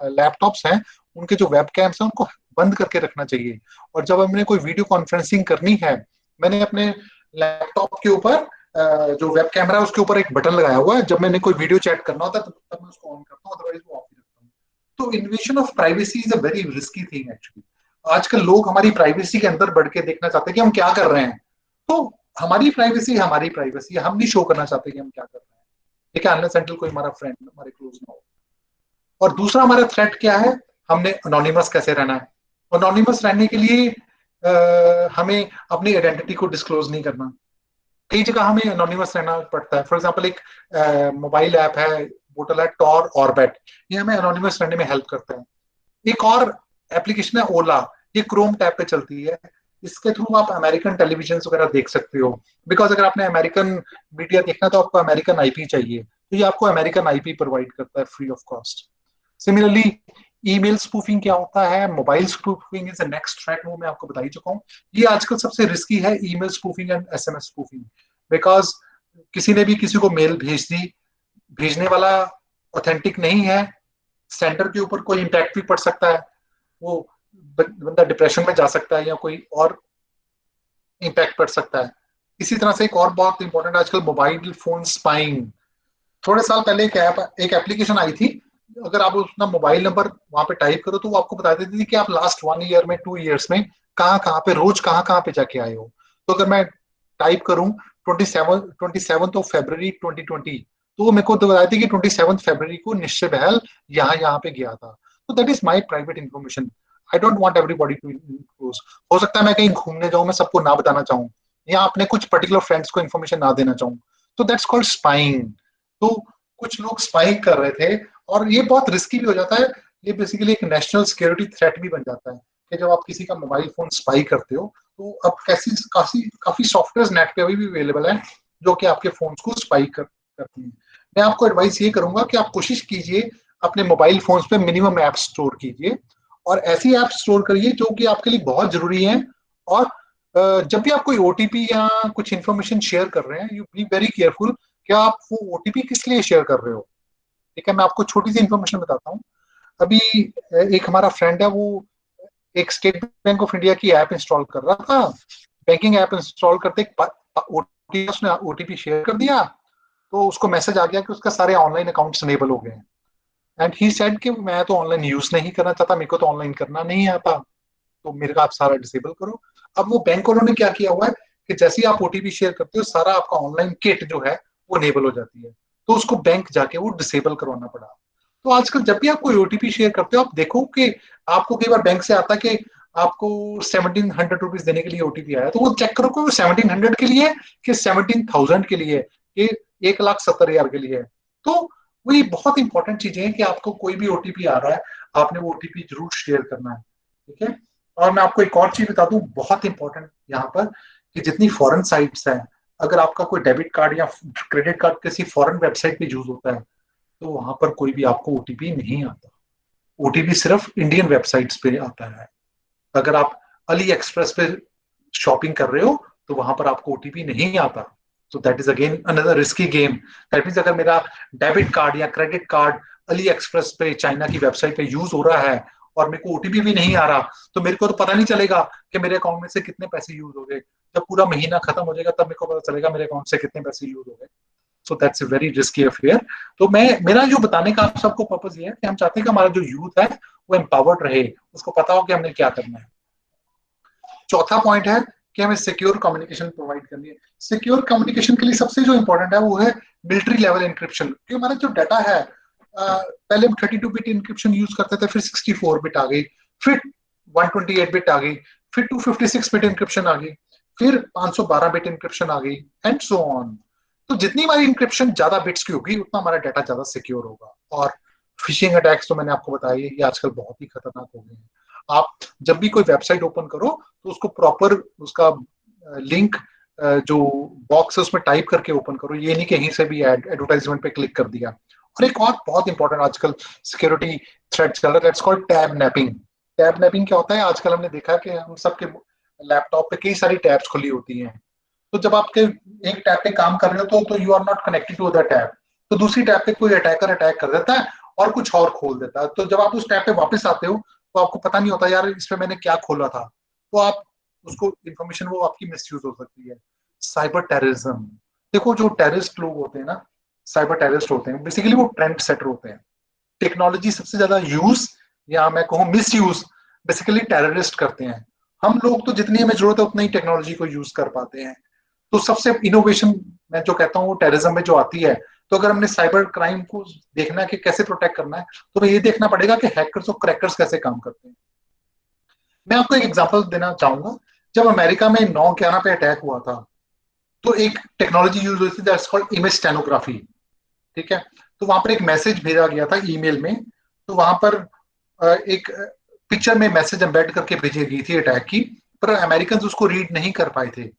लैपटॉप्स हैं उनके जो वेब कैम्स हैं उनको बंद करके रखना चाहिए। और जब हमने कोई वीडियो कॉन्फ्रेंसिंग करनी है, मैंने अपने लैपटॉप के ऊपर जो वेब कैमरा है उसके ऊपर एक बटन लगाया हुआ है। जब मैंने कोई वीडियो चैट करना होता है तब मैं उसको ऑन करता हूँ, अदरवाइज वो ऑफ ही रखता हूँ। तो invasion of privacy is a very risky thing actually. आजकल लोग हमारी प्राइवेसी के अंदर बढ़ के देखना चाहते हैं कि हम क्या कर रहे हैं। तो हमारी प्राइवेसी हम नहीं शो करना चाहते कि हम क्या कर रहे हैं। ठीक है, अनलेस अनटिल कोई हमारा फ्रेंड हमारे क्लोज ना हो। और दूसरा हमारा थ्रेट क्या है, हमने अनोनिमस कैसे रहना है। अनोनिमस रहने के लिए हमें अपनी आइडेंटिटी को डिस्क्लोज नहीं करना। कई जगह हमें अनोनिमस रहना पड़ता है। फॉर एग्जाम्पल, एक मोबाइल ऐप है, पोर्टल है टॉर ऑर्बिट, ये हमें अनोनिमस रहने में हेल्प करता है। एक और एप्लीकेशन है ओला, ये क्रोम टैब पे चलती है। इसके थ्रू आप अमेरिकन टेलीविजन वगैरह देख सकते हो। बिकॉज अगर आपने अमेरिकन मीडिया देखना तो आपको अमेरिकन आईपी चाहिए, तो ये आपको अमेरिकन आईपी प्रोवाइड करता है free of cost. Similarly, email spoofing क्या होता है, mobile spoofing is the next threat, वो मैं आपको बता ही चुका हूँ। ये आजकल सबसे रिस्की है, email spoofing and SMS spoofing. Because किसी ने भी किसी को मेल भेज दी, भेजने वाला ऑथेंटिक नहीं है, सेंटर के ऊपर कोई इम्पैक्ट भी पड़ सकता है, वो बंदा डिप्रेशन में जा सकता है या कोई और इम्पैक्ट पड़ सकता है। इसी तरह से एक और बहुत इंपॉर्टेंट आजकल मोबाइल फोन स्पाइंग। थोड़े साल पहले एक एप्लीकेशन आई थी, अगर आप अपना मोबाइल नंबर वहां पे टाइप करो तो वो आपको बता देती थी कि आप लास्ट 1 ईयर में 2 ईयर्स में कहाँ कहाँ पे रोज कहाँ कहाँ पे जाके आए हो। तो अगर मैं टाइप करूं 27 फरवरी 2020, तो वो मेरे को तो बताती कि 27 फरवरी को निश्चय बहल यहाँ यहाँ पे गया था। तो that is my private information. I don't want everybody to close. हो सकता है मैं कहीं घूमने जाऊं, मैं सबको ना बताना चाहूँ, या अपने कुछ पर्टिकुलर फ्रेंड्स को इन्फॉर्मेशन ना देना चाहूँ। तो दैट्स कॉल्ड स्पाइंग। तो कुछ लोग स्पाइंग कर रहे थे और ये बहुत रिस्की भी हो जाता है। ये बेसिकली एक नेशनल सिक्योरिटी थ्रेट भी बन जाता है कि जब आप किसी का मोबाइल फोन स्पाई करते हो तो अब काफी सॉफ्टवेयर नेट पे अभी भी अवेलेबल है जो कि आपके फोन को स्पाई करती हैं। मैं आपको एडवाइस ये करूंगा कि आप कोशिश कीजिए अपने मोबाइल फोन पे मिनिमम ऐप स्टोर कीजिए और ऐसी ऐप स्टोर करिए जो कि आपके लिए बहुत जरूरी है। और जब भी आप कोई ओटीपी या कुछ इन्फॉर्मेशन शेयर कर रहे हैं, यू बी वेरी केयरफुल कि आप वो ओटीपी किस लिए शेयर कर रहे हो। ठीक है, मैं आपको छोटी सी इन्फॉर्मेशन बताता हूँ। अभी एक हमारा फ्रेंड है, वो एक स्टेट बैंक ऑफ इंडिया की ऐप इंस्टॉल कर रहा था। बैंकिंग ऐप इंस्टॉल करते उसने ओटीपी शेयर कर दिया तो उसको मैसेज आ गया कि उसका सारे ऑनलाइन अकाउंट्स अनेबल हो गए हैं। एंड ही सेड कि मैं तो ऑनलाइन यूज नहीं करना चाहता, मेरे को तो ऑनलाइन करना नहीं आता, तो मेरे को आप सारा डिसेबल करो। अब वो बैंक वालों ने क्या किया हुआ है कि जैसे ही आप ओटीपी शेयर करते हो सारा आपका ऑनलाइन किट जो है वो अनेबल हो जाती है, तो उसको बैंक जाके वो डिसेबल करवाना पड़ा। तो आजकल जब भी आप कोई ओटीपी शेयर करते हो आप देखो कि आपको कई बार बैंक से आता कि आपको 1700 रुपीज देने के लिए ओटीपी आया, तो वो चेक करो कि वो 1700 के लिए कि 17,000 के लिए, कि 1,70,000 के लिए है। तो वही बहुत इंपॉर्टेंट चीजें हैं कि आपको कोई भी ओटीपी आ रहा है आपने वो ओटीपी जरूर शेयर करना है। ठीक है, और मैं आपको एक और चीज बता दूं बहुत इंपॉर्टेंट यहाँ पर, कि जितनी फॉरेन साइट्स हैं, अगर आपका कोई डेबिट कार्ड या क्रेडिट कार्ड किसी फॉरेन वेबसाइट पे यूज होता है तो वहां पर कोई भी आपको ओटीपी नहीं आता। ओटीपी सिर्फ इंडियन वेबसाइट्स पे आता है। अगर आप अली एक्सप्रेस पे शॉपिंग कर रहे हो तो वहां पर आपको ओटीपी नहीं आता। तो that is again another risky game. That means अगर मेरा डेबिट कार्ड या क्रेडिट कार्ड अली एक्सप्रेस पे चाइना की वेबसाइट पे यूज हो रहा है और मेरे को ओटीपी भी नहीं आ रहा, तो मेरे को तो पता नहीं चलेगा कि मेरे अकाउंट में से कितने पैसे यूज हो गए। जब पूरा महीना खत्म हो जाएगा तब मेरे को पता चलेगा मेरे अकाउंट से कितने पैसे यूज हो गए। So that's a very risky affair. तो मैं मेरा जो बताने का आप सबको पर्पज ये है कि हम चाहते हैं कि हमारा जो यूथ है वो एम्पावर्ड रहे, उसको पता हो कि हमने क्या करना है। चौथा पॉइंट है कि हमें सिक्योर कम्युनिकेशन प्रोवाइड करनी है। सिक्योर कम्युनिकेशन के लिए सबसे जो इंपॉर्टेंट है वो है मिलिट्री लेवल इंक्रिप्शन। क्योंकि हमारा जो डाटा है पहले हम 32 बिट इंक्रिप्शन यूज करते थे, फिर 64 बिट आ गई, फिर 128 बिट आ गई, फिर 256 बिट इंक्रिप्शन आ गई, फिर 512 बिट इंक्रिप्शन आ गई, एंड सो ऑन। तो जितनी हमारी इंक्रिप्शन ज्यादा बिट्स की होगी उतना हमारा डाटा ज्यादा सिक्योर होगा। और फिशिंग अटैक्स तो मैंने आपको बताया ये आजकल बहुत ही खतरनाक हो गए हैं। आप जब भी कोई वेबसाइट ओपन करो तो उसको प्रॉपर उसका लिंक जो बॉक्स है उसमें टाइप करके ओपन करो, ये नहीं कहीं से भी एडवर्टाइजमेंट पे क्लिक कर दिया। और एक और बहुत इंपॉर्टेंट आजकल सिक्योरिटी थ्रेट चल रहा है, that's called tab napping. Tab napping क्या होता है, आजकल हमने देखा है कि हम सबके लैपटॉप पे कई सारी टैब्स खुली होती हैं। तो जब आपके एक टैब पे काम कर रहे हो तो you are not connected to other tab, तो दूसरी टैब पे कोई अटैकर अटैक कर देता है और कुछ और खोल देता है। तो जब आप उस टैब पे वापस आते हो तो आपको पता नहीं होता यार इस पे मैंने क्या खोला था, तो आप उसको इंफॉर्मेशन वो आपकी मिसयूज हो सकती है। साइबर टेररिज्म, देखो जो टेररिस्ट लोग होते हैं ना, साइबर टेररिस्ट होते हैं, बेसिकली वो ट्रेंड सेटर होते हैं। टेक्नोलॉजी सबसे ज्यादा यूज या मैं कहूँ मिस यूज बेसिकली टेररिस्ट करते हैं। हम लोग तो जितनी हमें जरूरत है उतना ही टेक्नोलॉजी को यूज कर पाते हैं। तो सबसे इनोवेशन मैं जो कहता हूँ वो टेररिज्म में जो आती है। तो अगर हमने साइबर क्राइम को देखना है कि कैसे प्रोटेक्ट करना है तो ये देखना पड़ेगा कि हैकर्स और क्रैकर्स कैसे काम करते हैं। मैं आपको एक एग्जांपल देना चाहूंगा। जब अमेरिका में 9/11 पे अटैक हुआ था तो एक टेक्नोलॉजी यूज हुई थी दैट्स कॉल्ड इमेज स्टेनोग्राफी। ठीक है, तो वहां पर एक मैसेज भेजा गया था ईमेल में, तो वहां पर एक पिक्चर में मैसेज एम्बेड करके भेजी गई थी अटैक की, पर अमेरिकन उसको रीड नहीं कर पाए थे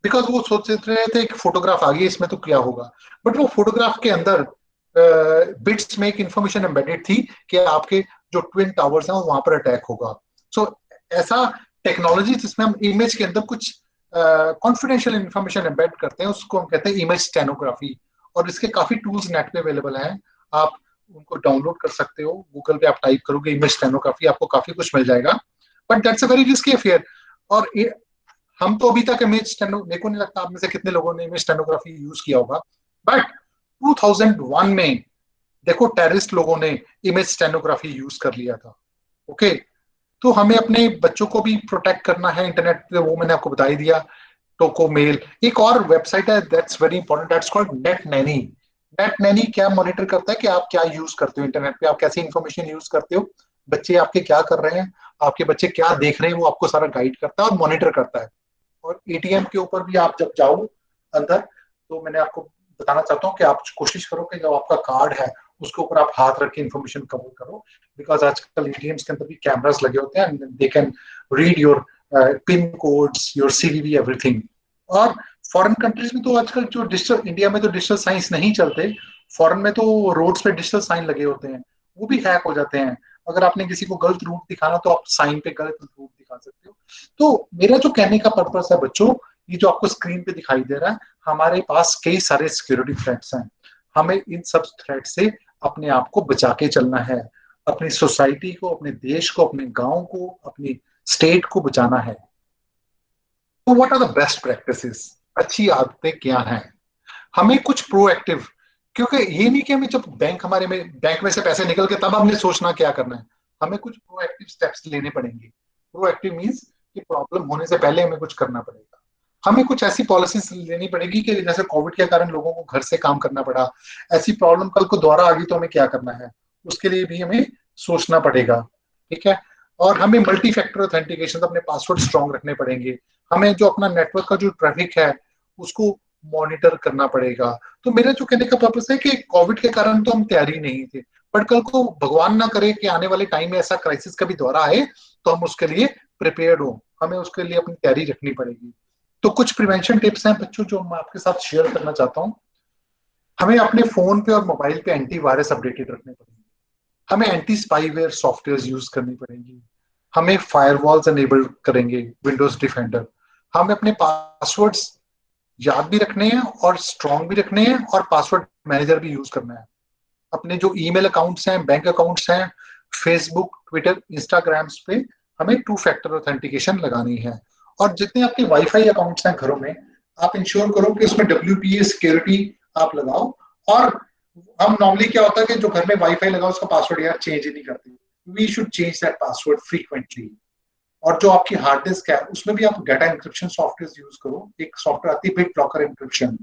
बिकॉज वो सोच रहे थे कि फोटोग्राफ आ गई इसमें तो क्या होगा। बट वो फोटोग्राफ के अंदर बिट्स में एक इंफॉर्मेशन एम्बेडेड थी कि आपके जो ट्विन टावर्स हैं वहां पर अटैक होगा। सो ऐसा टेक्नोलॉजी जिसमें हम इमेज के अंदर कुछ कॉन्फिडेंशियल इंफॉर्मेशन एम्बेड करते हैं उसको हम कहते हैं इमेज स्टेनोग्राफी। और इसके काफी टूल्स नेट पे अवेलेबल हैं, आप उनको डाउनलोड कर सकते हो। गूगल पे आप टाइप करोगे इमेज स्टेनोग्राफी आपको काफी कुछ मिल जाएगा। But that's a very risky affair. और हम तो अभी तक इमेज स्टेनो, मेरे को नहीं लगता आप में से कितने लोगों ने इमेज स्टेनोग्राफी यूज किया होगा, बट 2001 में देखो टेररिस्ट लोगों ने इमेज स्टेनोग्राफी यूज कर लिया था। ओके, तो हमें अपने बच्चों को भी प्रोटेक्ट करना है इंटरनेट पे, वो मैंने आपको बता ही दिया। टोको मेल, एक और वेबसाइट है that's very important, that's called net Naini. Net Naini क्या मॉनिटर करता है कि आप क्या यूज करते हो इंटरनेट पे, आप कैसी इंफॉर्मेशन यूज करते हो, बच्चे आपके क्या कर रहे हैं, आपके बच्चे क्या देख रहे हैं, वो आपको सारा गाइड करता है और मॉनिटर करता है। और एटीएम के ऊपर भी आप जब जाओ अंदर, तो मैंने आपको बताना चाहता हूँ कि आप कोशिश करो कि जो आपका कार्ड है उसके ऊपर आप हाथ रख के इन्फॉर्मेशन कवर करो, बिकॉज आजकल एटीएम्स के अंदर भी कैमरास लगे होते हैं, they can read your pin codes, your CVV, everything. और फॉरेन कंट्रीज में तो आजकल जो डिजिटल, इंडिया में तो डिजिटल साइंस नहीं चलते, फॉरेन में तो रोड्स पे डिजिटल साइन लगे होते हैं, वो भी हैक हो जाते हैं। अगर आपने किसी को गलत रूट दिखाना तो आप साइन पे गलत रूट दिखा सकते हो। तो मेरा जो कहने का पर्पस है बच्चों, ये जो आपको स्क्रीन पे दिखाई दे रहा है, हमारे पास कई सारे सिक्योरिटी थ्रेट्स हैं। हमें इन सब थ्रेट से अपने आप को बचा के चलना है, अपनी सोसाइटी को, अपने देश को, अपने गांव को, अपनी स्टेट को बचाना है। तो what are the best practices, अच्छी आदतें क्या हैं? हमें कुछ प्रोएक्टिव, क्योंकि ये नहीं कि हमें जब बैंक में से पैसे निकल के तब हमने सोचना क्या करना है, हमें कुछ प्रोएक्टिव स्टेप्स लेने पड़ेंगे। प्रोएक्टिव मींस कि प्रॉब्लम होने से पहले हमें कुछ करना पड़ेगा। हमें कुछ ऐसी पॉलिसीज लेनी पड़ेगी कि जैसे कोविड के कारण लोगों को घर से काम करना पड़ा, ऐसी प्रॉब्लम कल को दोबारा आ गई तो हमें क्या करना है, उसके लिए भी हमें सोचना पड़ेगा। ठीक है। और हमें मल्टी फैक्टर ऑथेंटिकेशन, अपने पासवर्ड स्ट्रॉन्ग रखने पड़ेंगे। हमें जो अपना नेटवर्क का जो ट्रैफिक है उसको मॉनिटर करना पड़ेगा। तो मेरा जो कहने का पर्पस है कि कोविड के कारण तो हम तैयारी नहीं थे, बट कल को भगवान ना करे कि आने वाले टाइम में ऐसा क्राइसिस कभी दोबारा आए तो हम उसके लिए प्रिपेयर्ड हो, हमें उसके लिए अपनी तैयारी रखनी पड़ेगी। तो कुछ प्रिवेंशन टिप्स हैं बच्चों जो मैं आपके साथ शेयर करना चाहता हूँ। हमें अपने फोन पे और मोबाइल पे एंटीवायरस अपडेटेड रखने पड़ेंगे। हमें एंटी स्पाईवेयर सॉफ्टवेयर यूज करनी पड़ेगी। हमें फायरवॉल्स एनेबल करेंगे, विंडोज डिफेंडर। हमें अपने पासवर्ड्स याद भी रखने हैं और स्ट्रॉन्ग भी रखने हैं, और पासवर्ड मैनेजर भी यूज करना है। अपने जो ईमेल अकाउंट्स हैं, बैंक अकाउंट्स हैं, फेसबुक, ट्विटर, इंस्टाग्राम्स पे हमें टू फैक्टर ऑथेंटिकेशन लगानी है। और जितने आपके वाईफाई अकाउंट्स हैं घरों में, आप इंश्योर करो कि उसमें WPA सिक्योरिटी आप लगाओ। और हम नॉर्मली क्या होता है कि जो घर में वाईफाई लगा उसका पासवर्ड यार चेंज ही नहीं करते, we should change that password frequently. और जो आपकी हार्ड डिस्क है उसमें भी आप डेटा इंक्रिप्शन सॉफ्टवेयर यूज करो। एक सॉफ्टवेयर आती है बिग ब्लॉकर इंक्रिप्शन,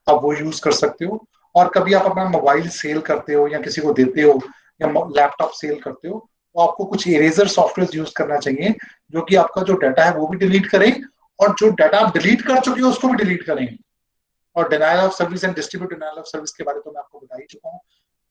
आप वो यूज कर सकते हो। और कभी आप अपना मोबाइल सेल करते हो या किसी को देते हो या लैपटॉप सेल करते हो, तो आपको कुछ इरेजर सॉफ्टवेयर यूज करना चाहिए जो कि आपका जो डाटा है वो भी डिलीट करें, और जो डाटा आप डिलीट कर चुके हो उसको भी डिलीट करें। और denial of service and distribute denial of service के बारे में तो मैं आपको बता ही चुका हूँ।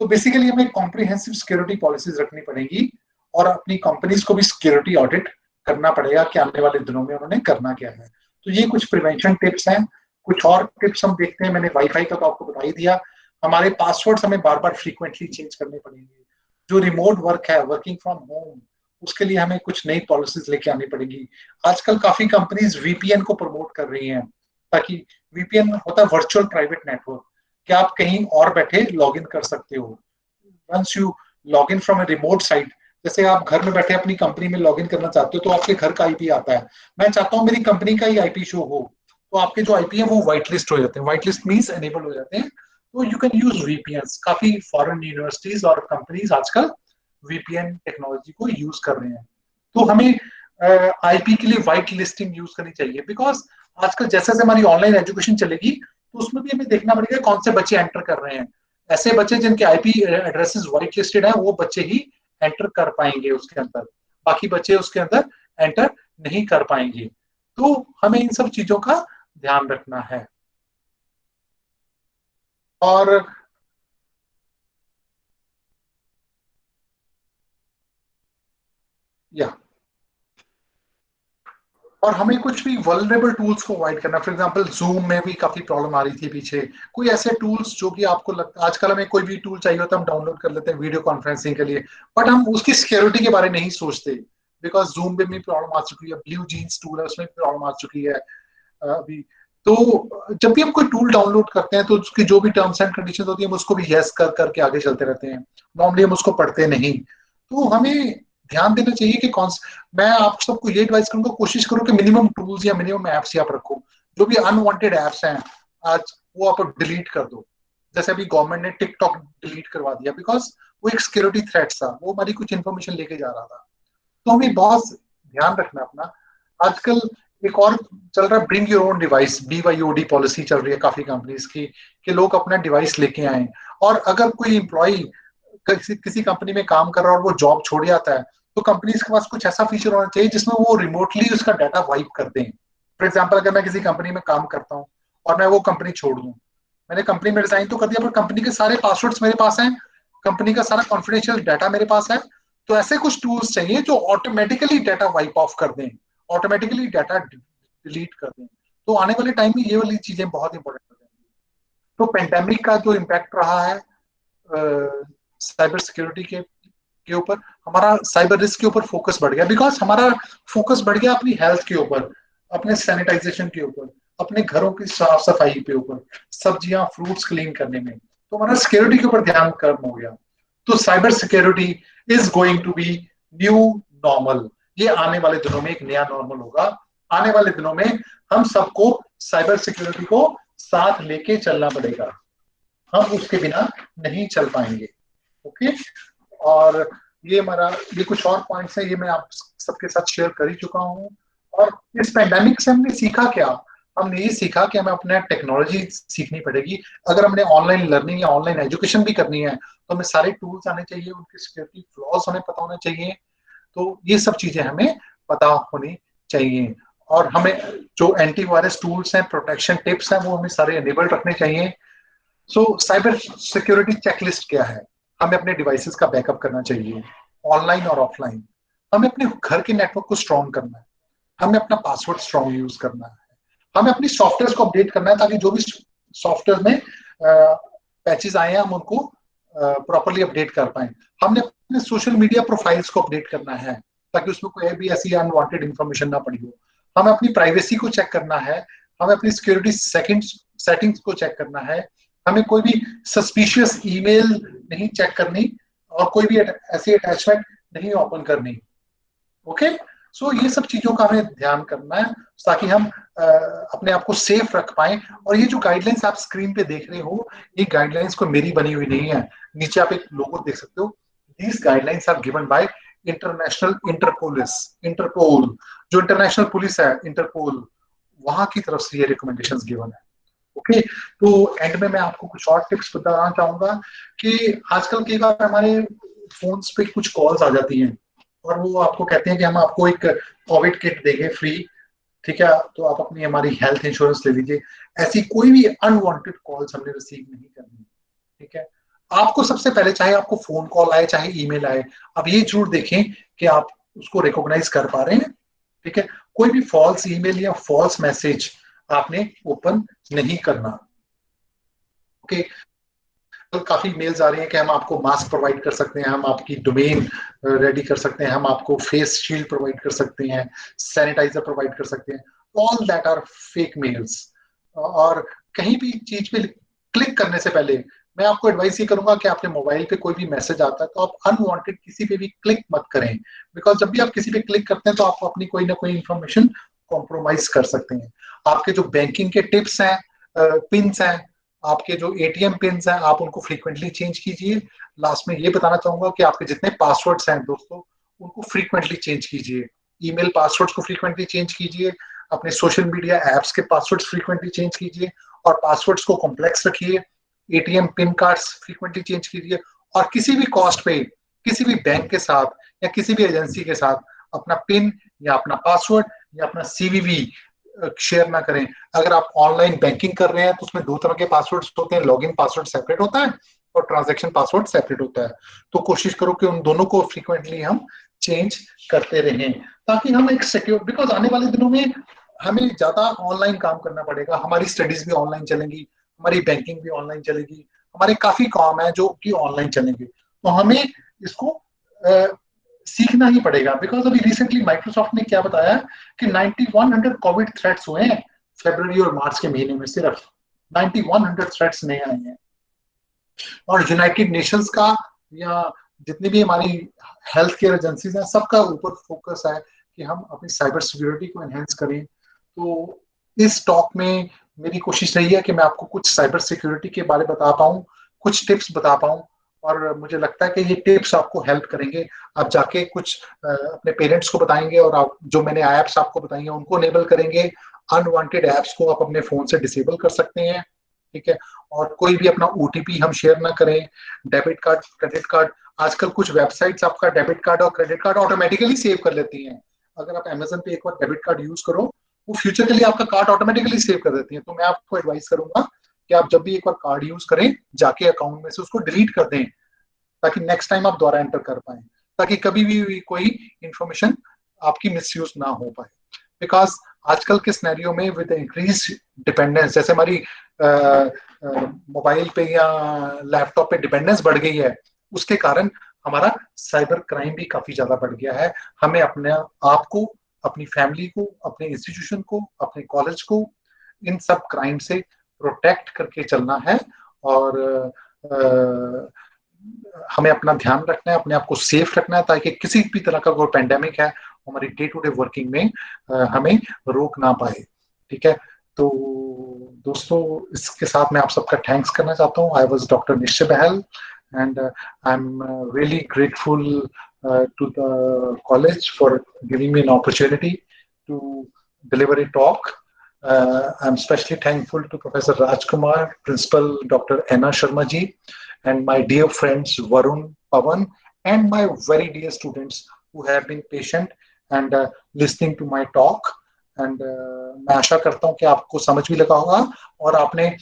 तो बेसिकली हमें कॉम्प्रिहेंसिव सिक्योरिटी पॉलिसीज रखनी पड़ेगी, और अपनी कंपनीज को भी सिक्योरिटी ऑडिट करना पड़ेगा कि आने वाले दिनों में उन्होंने करना क्या है। तो ये कुछ प्रिवेंशन टिप्स हैं। कुछ और टिप्स हम देखते हैं, मैंने वाईफाई का तो आपको बता ही दिया। हमारे पासवर्ड्स हमें बार बार फ्रीक्वेंटली चेंज करने पड़ेंगे। जो रिमोट वर्क है, वर्किंग फ्रॉम होम, उसके लिए हमें कुछ नई पॉलिसीज लेके आनी पड़ेगी। आजकल काफी कंपनीज VPN को प्रमोट कर रही हैं, ताकि VPN होता है वर्चुअल प्राइवेट नेटवर्क, कि आप कहीं और बैठे लॉग इन कर सकते हो। Once you log in from a remote site, जैसे आप घर में बैठे अपनी कंपनी में लॉग इन करना चाहते हो तो आपके घर का IP आता है, मैं चाहता हूँ मेरी कंपनी का ही IP शो हो, तो आपके जो IP है वो व्हाइट लिस्ट हो जाते हैं। व्हाइट लिस्ट मींस एनेबल हो जाते हैं। तो यू कैन यूज VPNs। काफी फॉरेन यूनिवर्सिटीज और कंपनीज आजकल VPN टेक्नोलॉजी को यूज कर रहे हैं। तो हमें IP के लिए व्हाइट लिस्टिंग यूज करनी चाहिए, बिकॉज आजकल जैसे जैसे हमारी ऑनलाइन एजुकेशन चलेगी तो उसमें भी हमें देखना पड़ेगा कौन से बच्चे एंटर कर रहे हैं। ऐसे बच्चे जिनके IP एड्रेसेस व्हाइट लिस्टेड है वो बच्चे ही एंटर कर पाएंगे उसके अंदर, बाकी बच्चे उसके अंदर एंटर नहीं कर पाएंगे। तो हमें इन सब चीजों का ध्यान रखना है। और या और हमें कुछ भी वल्नरेबल टूल्स को अवॉइड करना। फॉर एग्जांपल जूम में भी काफी प्रॉब्लम आ रही थी पीछे। कोई ऐसे टूल्स जो कि आपको लगता, आजकल हमें कोई भी टूल चाहिए होता है हम डाउनलोड कर लेते हैं वीडियो कॉन्फ्रेंसिंग के लिए, बट हम उसकी सिक्योरिटी के बारे में नहीं सोचते, बिकॉज जूम में भी प्रॉब्लम आ चुकी है, ब्लू जीन्स टूल है उसमें भी प्रॉब्लम आ चुकी है अभी। तो जब भी हम कोई टूल डाउनलोड करते हैं तो उसकी जो भी टर्म्स एंड कंडीशन होती है हम उसको भी यस कर करके आगे चलते रहते हैं, नॉर्मली हम उसको पढ़ते नहीं। तो हमें ध्यान देना चाहिए कि मैं आप सबको ये एडवाइस करूंगा, कोशिश करो कि मिनिमम टूल्स या मिनिमम एप्स ही आप रखो। जो भी अनवांटेड एप्स हैं आज वो आप डिलीट कर दो। जैसे अभी गवर्नमेंट ने टिकटॉक डिलीट करवा दिया, बिकॉज वो एक सिक्योरिटी थ्रेट था, वो हमारी कुछ इन्फॉर्मेशन लेके जा रहा था। तो हमें बहुत ध्यान रखना अपना। आजकल एक और चल रहा है bring your own device, BYOD policy चल रही है काफी कंपनीज की, कि लोग अपना डिवाइस लेके आए। और अगर कोई एम्प्लॉय किसी कंपनी में काम कर रहा है और वो जॉब छोड़ जाता है तो कंपनीज के पास कुछ ऐसा फीचर होना चाहिए जिसमें वो रिमोटली उसका डाटा वाइप कर दें। फॉर एग्जाम्पल अगर मैं किसी कंपनी में काम करता हूँ और मैं वो कंपनी छोड़ दूं, मैंने कंपनी में रिजाइन तो कर दिया पर कंपनी के सारे पासवर्ड्स मेरे पास हैं, कंपनी का सारा कॉन्फिडेंशियल डाटा मेरे पास है, तो ऐसे कुछ टूल्स चाहिए जो ऑटोमेटिकली डाटा वाइप ऑफ कर दें, ऑटोमेटिकली डाटा डिलीट कर दें। तो आने वाले टाइम में ये वाली चीजें बहुत इंपॉर्टेंट हो जाएंगी। तो पेंडेमिक का जो इम्पैक्ट रहा है साइबर सिक्योरिटी के ऊपर, हमारा साइबर रिस्क के ऊपर फोकस बढ़ गया, बिकॉज हमारा फोकस बढ़ गया अपनी हेल्थ के ऊपर, अपने सैनिटाइजेशन के ऊपर, अपने घरों की साफ सफाई के ऊपर, सब्जियां फ्रूट्स क्लीन करने में, तो हमारा सिक्योरिटी के ऊपर ध्यान कम हो गया। तो cyber security is going to be new normal. ये आने वाले दिनों में एक नया नॉर्मल होगा। आने वाले दिनों में हम सबको साइबर सिक्योरिटी को साथ लेके चलना पड़ेगा, हम उसके बिना नहीं चल पाएंगे। ओके, और ये कुछ और पॉइंट्स हैं, ये मैं आप सबके साथ शेयर कर ही चुका हूँ। और इस पैंडेमिक से हमने सीखा क्या? हमने ये सीखा कि हमें अपने टेक्नोलॉजी सीखनी पड़ेगी। अगर हमने ऑनलाइन लर्निंग या ऑनलाइन एजुकेशन भी करनी है तो हमें सारे टूल्स आने चाहिए, उनके सिक्योरिटी फ्लॉज हमें पता होना चाहिए। तो ये सब चीजें हमें पता होनी चाहिए, और हमें जो एंटीवायरस टूल्स हैं, प्रोटेक्शन टिप्स हैं, वो हमें सारे एनेबल्ड रखने चाहिए। सो साइबर सिक्योरिटी चेकलिस्ट क्या है? हमें अपने डिवाइसेस का बैकअप करना चाहिए, ऑनलाइन और ऑफलाइन। हमें अपने घर के नेटवर्क को स्ट्रॉन्ग करना है, हमें अपना पासवर्ड स्ट्रॉन्ग यूज करना है, हमें अपनी सॉफ्टवेयर को अपडेट करना है, ताकि जो भी सॉफ्टवेयर में पैचेस आए हैं हम उनको प्रॉपरली अपडेट कर पाए। हमने अपने सोशल मीडिया प्रोफाइल्स को अपडेट करना है, ताकि उसमें कोई भी ऐसी अनवांटेड इंफॉर्मेशन ना पड़ी हो। हमें अपनी प्राइवेसी को चेक करना है, हमें अपनी सिक्योरिटी सेटिंग्स को चेक करना है, हमें कोई भी सस्पिशियस ईमेल नहीं चेक करनी, और कोई भी ऐसी अटैचमेंट नहीं ओपन करनी। ओके, सो ये सब चीजों का हमें ध्यान करना है, ताकि हम अपने आप को सेफ रख पाए। और ये जो गाइडलाइंस आप स्क्रीन पे देख रहे हो, ये गाइडलाइंस को मेरी बनी हुई नहीं है, नीचे आप एक लोगो देख सकते हो। These guidelines are given by international Interpol, जो इंटरनेशनल पुलिस है, इंटरपोल, वहां की तरफ से ये रिकमेंडेशंस गिवन है। ओके, तो एंड में मैं आपको कुछ और टिप्स बताना चाहूंगा कि आजकल कई बार हमारे फोन्स पे कुछ कॉल्स आ जाती हैं, और वो आपको कहते हैं कि हम आपको एक कोविड किट देंगे फ्री, ठीक है, तो आप अपनी हमारी हेल्थ इंश्योरेंस ले लीजिए। ऐसी कोई भी अनवांटेड कॉल्स हमने रिसीव नहीं करनी, ठीक है। आपको सबसे पहले, चाहे आपको फोन कॉल आए चाहे ईमेल आए, अब ये जरूर देखें कि आप उसको रिकॉग्नाइज कर पा रहे हैं, ठीक है। कोई भी फॉल्स ईमेल या फॉल्स मैसेज आपने ओपन नहीं करना। ओके, तो काफी मेल्स आ रही हैं कि हम आपको मास्क प्रोवाइड कर सकते हैं, हम आपकी डोमेन रेडी कर सकते हैं, हम आपको फेस शील्ड प्रोवाइड कर सकते हैं, सैनिटाइजर प्रोवाइड कर सकते हैं। All that are fake mails. और कहीं भी चीज पे क्लिक करने से पहले मैं आपको एडवाइस ये करूंगा कि आपके मोबाइल पे कोई भी मैसेज आता है तो आप अनवांटेड किसी पे भी क्लिक मत करें, बिकॉज जब भी आप किसी पे क्लिक करते हैं तो आप अपनी कोई ना कोई इंफॉर्मेशन कॉम्प्रोमाइज कर सकते हैं। आपके जो बैंकिंग के टिप्स हैं, पिन्स हैं, आपके जो एटीएम पिन्स हैं, आप उनको फ्रीक्वेंटली चेंज कीजिए। लास्ट में ये बताना चाहूंगा कि आपके जितने पासवर्ड्स हैं दोस्तों, उनको फ्रीक्वेंटली चेंज कीजिए। ईमेल पासवर्ड्स को फ्रीक्वेंटली चेंज कीजिए, अपने सोशल मीडिया एप्स के पासवर्ड्स फ्रीक्वेंटली चेंज कीजिए, और पासवर्ड्स को कॉम्प्लेक्स रखिए। ATM pin cards frequently change कीजिए, और किसी भी कॉस्ट पे किसी भी बैंक के साथ या किसी भी एजेंसी के साथ अपना पिन या अपना पासवर्ड या अपना सीवीवी शेयर ना करें। अगर आप ऑनलाइन बैंकिंग कर रहे हैं तो उसमें दो तरह के पासवर्ड्स होते हैं, लॉगिन पासवर्ड सेपरेट होता है और ट्रांजैक्शन पासवर्ड सेपरेट होता है। तो कोशिश करो कि उन दोनों को फ्रीक्वेंटली हम चेंज करते रहें, ताकि हम एक सिक्योर, बिकॉज आने वाले दिनों में हमें ज्यादा ऑनलाइन काम करना पड़ेगा, हमारी स्टडीज भी ऑनलाइन चलेंगी, हमारी बैंकिंग भी ऑनलाइन चलेगी, हमारे काफी काम है जो कि ऑनलाइन चलेंगे। तो हमें इसको सीखना ही पड़ेगा, बिकॉज अभी रिसेंटली माइक्रोसॉफ्ट ने क्या बताया कि 9100 कोविड थ्रेट्स हुए हैं फरवरी और मार्च के महीने में, सिर्फ 9100 थ्रेट्स नए आए हैं। और यूनाइटेड नेशंस का या जितनी भी हमारी हेल्थ केयर एजेंसीज हैं, सबका ऊपर फोकस है कि हम अपनी साइबर सिक्योरिटी को एनहेंस करें। तो इस टॉक में मेरी कोशिश रही है कि मैं आपको कुछ साइबर सिक्योरिटी के बारे में बता पाऊं, कुछ टिप्स बता पाऊं, और मुझे लगता है कि ये टिप्स आपको हेल्प करेंगे। आप जाके कुछ अपने पेरेंट्स को बताएंगे, और आप जो मैंने ऐप्स आपको बताई हैं उनको इनेबल करेंगे। अनवांटेड ऐप्स को आप अपने फोन से डिसेबल कर सकते हैं, ठीक है। और कोई भी अपना ओटीपी हम शेयर ना करें। डेबिट कार्ड, क्रेडिट कार्ड, आजकल कुछ वेबसाइट्स आपका डेबिट कार्ड और क्रेडिट कार्ड ऑटोमेटिकली सेव कर लेती हैं। अगर आप अमेजन पे एक बार डेबिट कार्ड यूज करो, वो फ्यूचर के लिए आपका कार्ड ऑटोमेटिकली सेव कर देती है। तो मैं आपको एडवाइस करूंगा कि आप जब भी एक बार कार्ड यूज करें, जाके अकाउंट में से उसको डिलीट कर दें, ताकि नेक्स्ट टाइम आप दोबारा एंटर कर पाए, ताकि कभी भी कोई इंफॉर्मेशन आपकी मिसयूज ना हो पाए। बिकॉज आजकल के सिनेरियो में विद इंक्रीज डिपेंडेंस, जैसे हमारी मोबाइल पे या लैपटॉप पे डिपेंडेंस बढ़ गई है, उसके कारण हमारा साइबर क्राइम भी काफी ज्यादा बढ़ गया है। हमें अपने आप को, अपनी फैमिली को, अपने इंस्टीट्यूशन को, अपने कॉलेज को इन सब क्राइम से प्रोटेक्ट करके चलना है। और हमें अपना ध्यान रखना है, अपने आप को सेफ रखना है, ताकि किसी भी तरह का कोई पेंडेमिक है हमारी डे टू डे वर्किंग में हमें रोक ना पाए। ठीक है, तो दोस्तों इसके साथ मैं आप सबका थैंक्स करना चाहता हूँ। आई वॉज डॉक्टर निश्चय बहल and I'm really grateful to the college for giving me an opportunity to deliver a talk. I'm especially thankful to Professor Rajkumar, Principal Dr. Anna Sharma ji, and my dear friends Varun, Pawan, and my very dear students who have been patient and listening to my talk. And मैं आशा करता हूँ कि आपको समझ भी लगा होगा, और आपने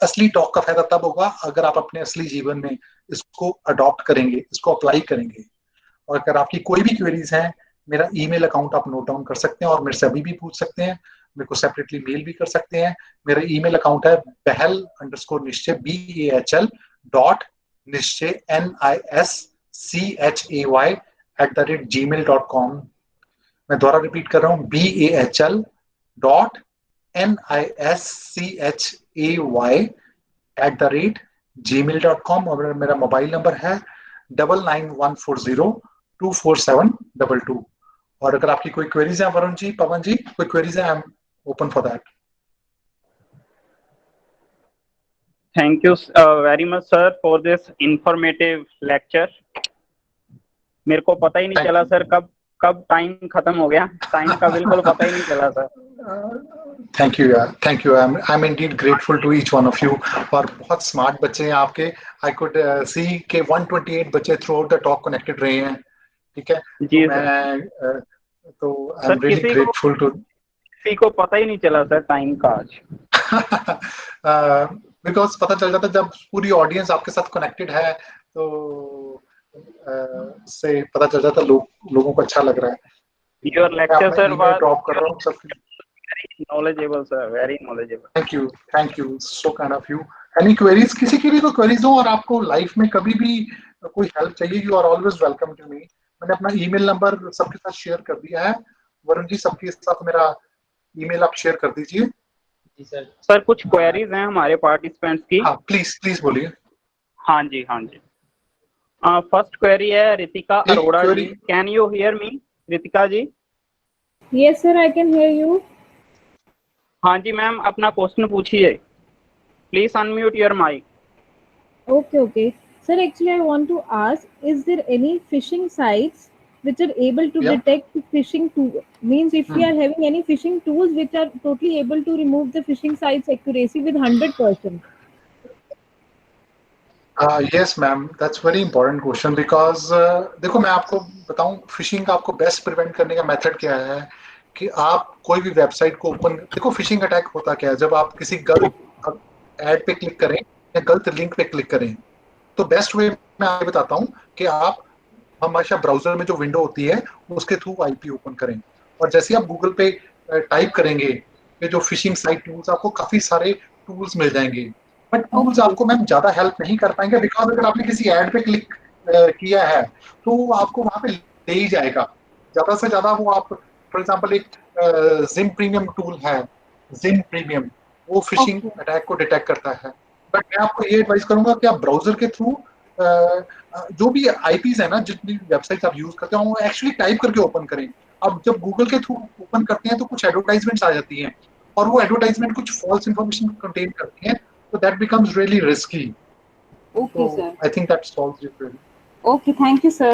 असली टॉक का फायदा तब होगा अगर आप अपने असली जीवन में इसको अडॉप्ट करेंगे, इसको अप्लाई करेंगे। और अगर आपकी कोई भी क्वेरीज हैं, मेरा ईमेल अकाउंट आप नोट डाउन कर सकते हैं और मेरे से अभी भी पूछ सकते हैं, मेरे को सेपरेटली मेल भी कर सकते हैं। मेरा ईमेल अकाउंट है behal_निश्चय BAHL.निश्चय NISCHAY@gmail.com। मैं दोबारा रिपीट कर रहा हूँ, BAHL.NISCHAY@gmail.com। और मेरा मोबाइल नंबर है 9914024722। और अगर आपकी कोई क्वेरीज है वरुण जी, पवन जी, कोई क्वेरीज है, I am open for that. Thank you very much sir for this informative lecture. मेरे को पता ही नहीं चला सर कब टाइम खत्म हो गया, टाइम का बिल्कुल पता ही नहीं चला सर। थैंक यू यार, thank you. I am indeed grateful to each one of you. और बहुत स्मार्ट बच्चे हैं आपके। आई कुड सी के 128 बच्चे throughout the talk connected रहे हैं। ठीक है जी तो मैं तो I am really grateful to. किसी को पता ही नहीं चला सर टाइम का आज। बिकॉज पता चल जाता जब पूरी ऑडियंस आपके साथ कनेक्टेड है, तो से पता चल जाता लोगों को अच्छा लग रहा है। Your lecture sir was drop कर रहा हूं सब। Very knowledgeable sir, very knowledgeable. Thank you so kind of you. Any queries, किसी की भी कोई क्वेरीज हो और आपको लाइफ में कभी भी कोई हेल्प चाहिए, you are always welcome to me. मैंने अपना ईमेल नंबर सबके साथ शेयर कर दिया है। वरुण जी सबके साथ मेरा ईमेल आप शेयर कर दीजिए। जी सर। सर कुछ क्वेरीज हैं हमारे पार्टिसिपेंट्स की। हाँ प्लीज बोलिए। हाँ जी। फर्स्ट क्वेरी है Ritika Arora ji. Can you hear me Ritika ji? Yes sir, I can hear you. हाँ जी मैम, अपना क्वेश्चन पूछिए। Please unmute your mike. Okay. Sir, actually I want to ask, is there any phishing sites which are able to detect phishing tool? Means if we are having any phishing tools which are totally able to remove the phishing sites accuracy with 100%. Yes ma'am, that's very important question because देखो मैं आपको बताऊं, फिशिंग का आपको बेस्ट प्रिवेंट करने का मेथड क्या है कि आप कोई भी वेबसाइट को ओपन, देखो फिशिंग अटैक होता क्या है, जब आप किसी गलत ऐड पे क्लिक करें या गलत लिंक पे क्लिक करें, तो बेस्ट वे मैं आपको बताता हूं कि आप हमेशा ब्राउजर में जो विंडो होती है उसके थ्रू आईपी ओपन करें, और जैसे आप गूगल पे टाइप करेंगे कि जो फिशिंग साइट टूल्स, आपको काफी सारे टूल्स मिल जाएंगे, बट टूल्स आपको मैम ज्यादा हेल्प नहीं कर पाएंगे बिकॉज अगर आपने किसी ऐड पे क्लिक किया है तो वो आपको वहां पे ले ही जाएगा ज्यादा से ज्यादा। वो आप फॉर एग्जांपल एक जिम प्रीमियम टूल है, जिम प्रीमियम, वो फिशिंग अटैक को डिटेक्ट करता है। बट मैं आपको ये एडवाइस करूंगा कि आप ब्राउजर के थ्रू जो भी आईपीज है ना, जितनी वेबसाइट आप यूज करते हो, वो एक्चुअली टाइप करके ओपन करें। अब जब गूगल के थ्रू ओपन करते हैं तो कुछ एडवर्टाइजमेंट्स आ जाती हैं और वो एडवर्टाइजमेंट कुछ फॉल्स इंफॉर्मेशन कंटेन करती हैं, so that becomes really risky. Okay, so, sir. I think that solves your query. Okay, thank you, sir.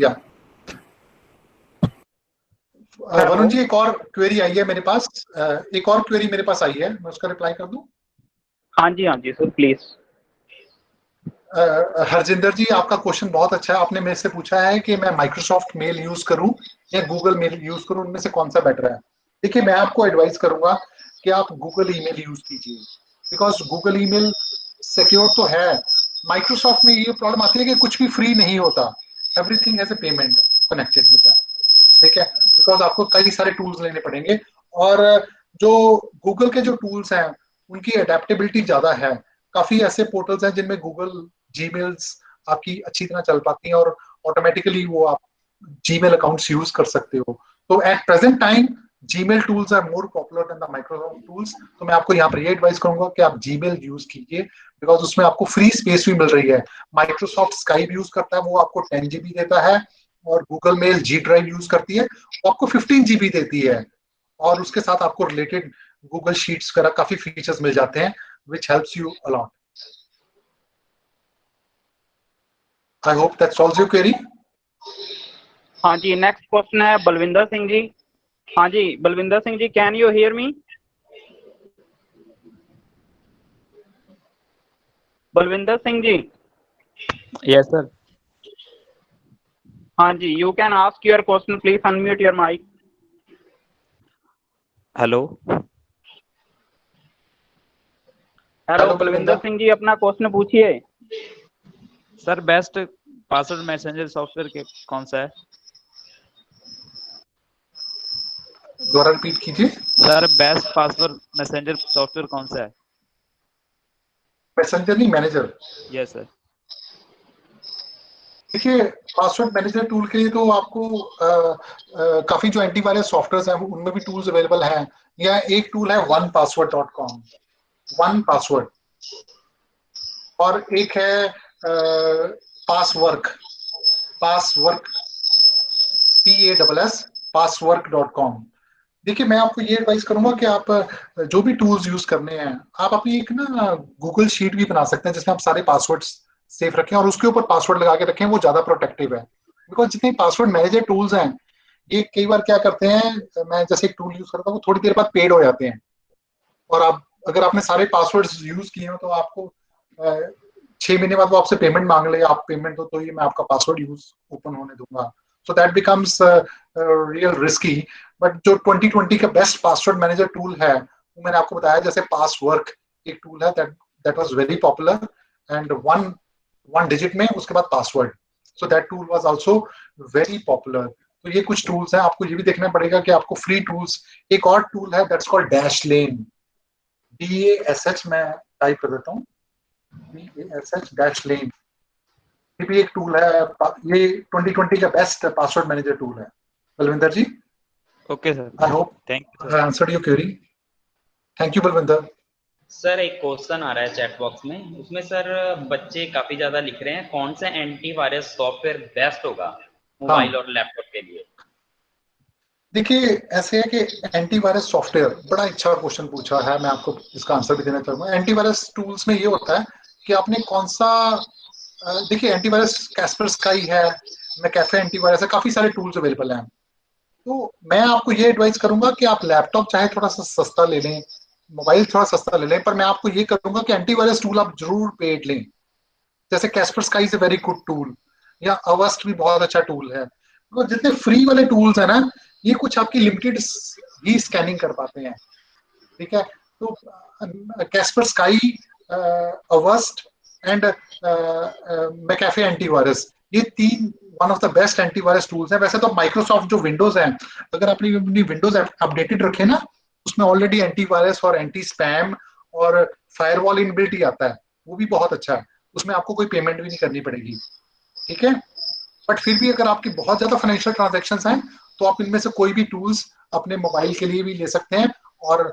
Yeah. Varun ji एक और क्वेरी आई है मेरे पास, एक और क्वेरी मेरे पास आई है, मैं उसका रिप्लाई कर दूं? हाँ जी सर प्लीज। हरजिंदर जी आपका क्वेश्चन बहुत अच्छा है। आपने मेरे से पूछा है कि मैं माइक्रोसॉफ्ट मेल यूज करूं या गूगल मेल यूज करूं, उनमें से कौन सा बेटर है। देखिए मैं आपको एडवाइस करूंगा कि आप गूगल ईमेल यूज कीजिए, बिकॉज गूगल ईमेल सिक्योर तो है माइक्रोसॉफ्ट में ये प्रॉब्लम आती है कि कुछ भी फ्री नहीं होता, everything has a payment connected with that, ठीक है, बिकॉज आपको कई सारे टूल्स लेने पड़ेंगे। और जो गूगल के जो टूल्स हैं उनकी अडेप्टेबिलिटी ज्यादा है। काफी ऐसे पोर्टल्स हैं जिनमें गूगल जीमेल्स आपकी अच्छी तरह चल पाती हैं और ऑटोमेटिकली वो आप जीमेल अकाउंट्स यूज कर सकते हो। तो at present time Gmail tools are more popular than the Microsoft tools. तो मैं आपको यहाँ पर ये एडवाइस करूंगा कि आप जीमेल यूज कीजिए, बिकॉज उसमें आपको फ्री स्पेस भी मिल रही है। माइक्रोसॉफ्ट स्काइप यूज करता है, वो आपको 10 GB देता है, और Google mail G drive use करती है, वो आपको 15 GB देती है, और उसके साथ आपको रिलेटेड गूगल शीट्स वगैरह काफी फीचर्स मिल जाते हैं which helps you a lot. I hope that solves your query. हाँ जी, नेक्स्ट क्वेश्चन है बलविंदर सिंह जी। हाँ जी, Balwinder Singh ji, can you hear me? Balwinder Singh ji. Yes sir. हाँ जी, you can ask your question, please unmute your mike. Hello. Hello Balwinder Singh ji, अपना क्वेश्चन पूछिए। Sir best password messenger software के कौन सा है? दोबारा रिपीट कीजिए। Sir best password messenger software कौन सा है? मैसेंजर नहीं, मैनेजर। Yes sir. देखिए, पासवर्ड मैनेजर टूल के लिए तो आपको काफी जो एंटीवायरस सॉफ्टवेयर हैं उनमें भी टूल्स अवेलेबल हैं। या एक टूल है onepassword.com, वन पासवर्ड, और एक है पासवर्क, पासवर्क PASS passwork.com। देखिए, मैं आपको ये एडवाइस करूंगा कि आप जो भी टूल्स यूज करने हैं, आप अपनी एक ना गूगल शीट भी बना सकते हैं जिसमें आप सारे पासवर्ड्स सेव रखें और उसके ऊपर पासवर्ड लगा के रखें, वो ज्यादा प्रोटेक्टिव है। बिकॉज जितने पासवर्ड मैनेजर टूल्स हैं, ये कई बार क्या करते हैं, मैं जैसे एक टूल यूज करता हूँ, वो थोड़ी देर बाद पेड हो जाते हैं, और आप अगर आपने सारे पासवर्ड्स यूज किए हो तो आपको 6 महीने बाद वो आपसे पेमेंट मांग ले, आप पेमेंट दो तो ये मैं आपका पासवर्ड यूज ओपन होने दूंगा। सो that becomes real risky. But जो 2020 का बेस्ट पासवर्ड मैनेजर टूल है वो मैंने आपको बताया, जैसे पासवर्क एक टूल है that was very popular, and one one digit में उसके बाद password, so that tool was also very popular. तो ये कुछ टूल्स हैं, आपको ये भी देखना पड़ेगा कि आपको फ्री टूल्स। एक और टूल है दैट्स कॉल्ड डैशलेन, DASH, मैं टाइप कर देता हूँ, DASH डैशलेन। ये भी एक टूल है, ये 2020 का बेस्ट पासवर्ड मैनेजर टूल है। Balwinder ji, okay sir, I hope thank you I answered your query. Thank you Balwinder. Sir एक क्वेश्चन आ रहा है चैट बॉक्स में, उसमें सर बच्चे काफी ज्यादा लिख रहे हैं कौन सा एंटीवायरस सॉफ्टवेयर बेस्ट होगा मोबाइल और लैपटॉप के लिए। देखिए, ऐसे है कि एंटीवायरस सॉफ्टवेयर, बड़ा अच्छा क्वेश्चन पूछा है, मैं आपको इसका आंसर भी देना चाहूंगा। एंटीवायरस टूल्स में ये होता है कि आपने कौन सा, देखिए एंटीवायरस कैस्पर स्काई है, मैकेफे एंटीवायरस है, काफी सारे टूल्स अवेलेबल हैं। तो मैं आपको ये एडवाइस करूंगा कि आप लैपटॉप चाहे थोड़ा सा सस्ता ले लें, मोबाइल थोड़ा सस्ता ले लें, पर मैं आपको ये करूंगा कि एंटीवायरस टूल आप जरूर पेड लें। जैसे Caspar sky is a very good tool, या अवस्ट भी बहुत अच्छा टूल है। तो जितने फ्री वाले टूल्स है ना, ये कुछ आपकी लिमिटेड ही स्कैनिंग कर पाते हैं, ठीक है। तो Kaspersky, Avast and McAfee antivirus, ये तीन one of the best antivirus tools हैं। वैसे तो माइक्रोसॉफ्ट जो विंडोज है, अगर आपने अपनी विंडोज अपडेटेड रखे ना, उसमें ऑलरेडी एंटीवायरस और एंटी स्पैम और फायरवॉल इनबिल्ट ही आता है, वो भी बहुत अच्छा है, उसमें आपको कोई पेमेंट भी नहीं करनी पड़ेगी, ठीक है। बट फिर भी अगर आपकी बहुत ज्यादा फाइनेंशियल ट्रांजेक्शन्स हैं तो आप इनमें से कोई भी टूल्स अपने मोबाइल के लिए भी ले सकते हैं और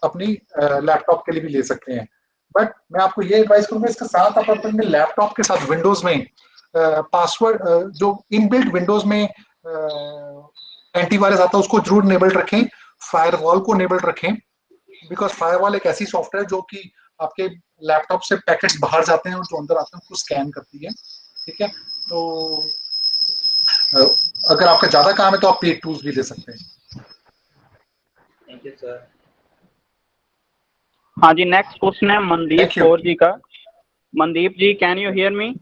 अपनी लैपटॉप के लिए भी ले सकते हैं। बट मैं आपको ये एडवाइस करूंगा, इसके साथ आप अपने लैपटॉप के साथ विंडोज में पासवर्ड, जो इनबिल्ट विंडोज में एंटीवायरस आता है उसको जरूर इनेबल्ड रखें, फायरवॉल को इनेबल्ड रखें, बिकॉज फायरवॉल एक ऐसी सॉफ्टवेयर जो कि आपके लैपटॉप से पैकेट्स बाहर जाते हैं और जो अंदर आते हैं उसको स्कैन करती है, ठीक है। तो अगर आपका ज्यादा काम है तो आप पेड टूल्स भी ले सकते हैं। Thank you sir. हाँ जी, नेक्स्ट क्वेश्चन है मनदीप Thank you. कौर जी का। Mandeep ji, can you hear me?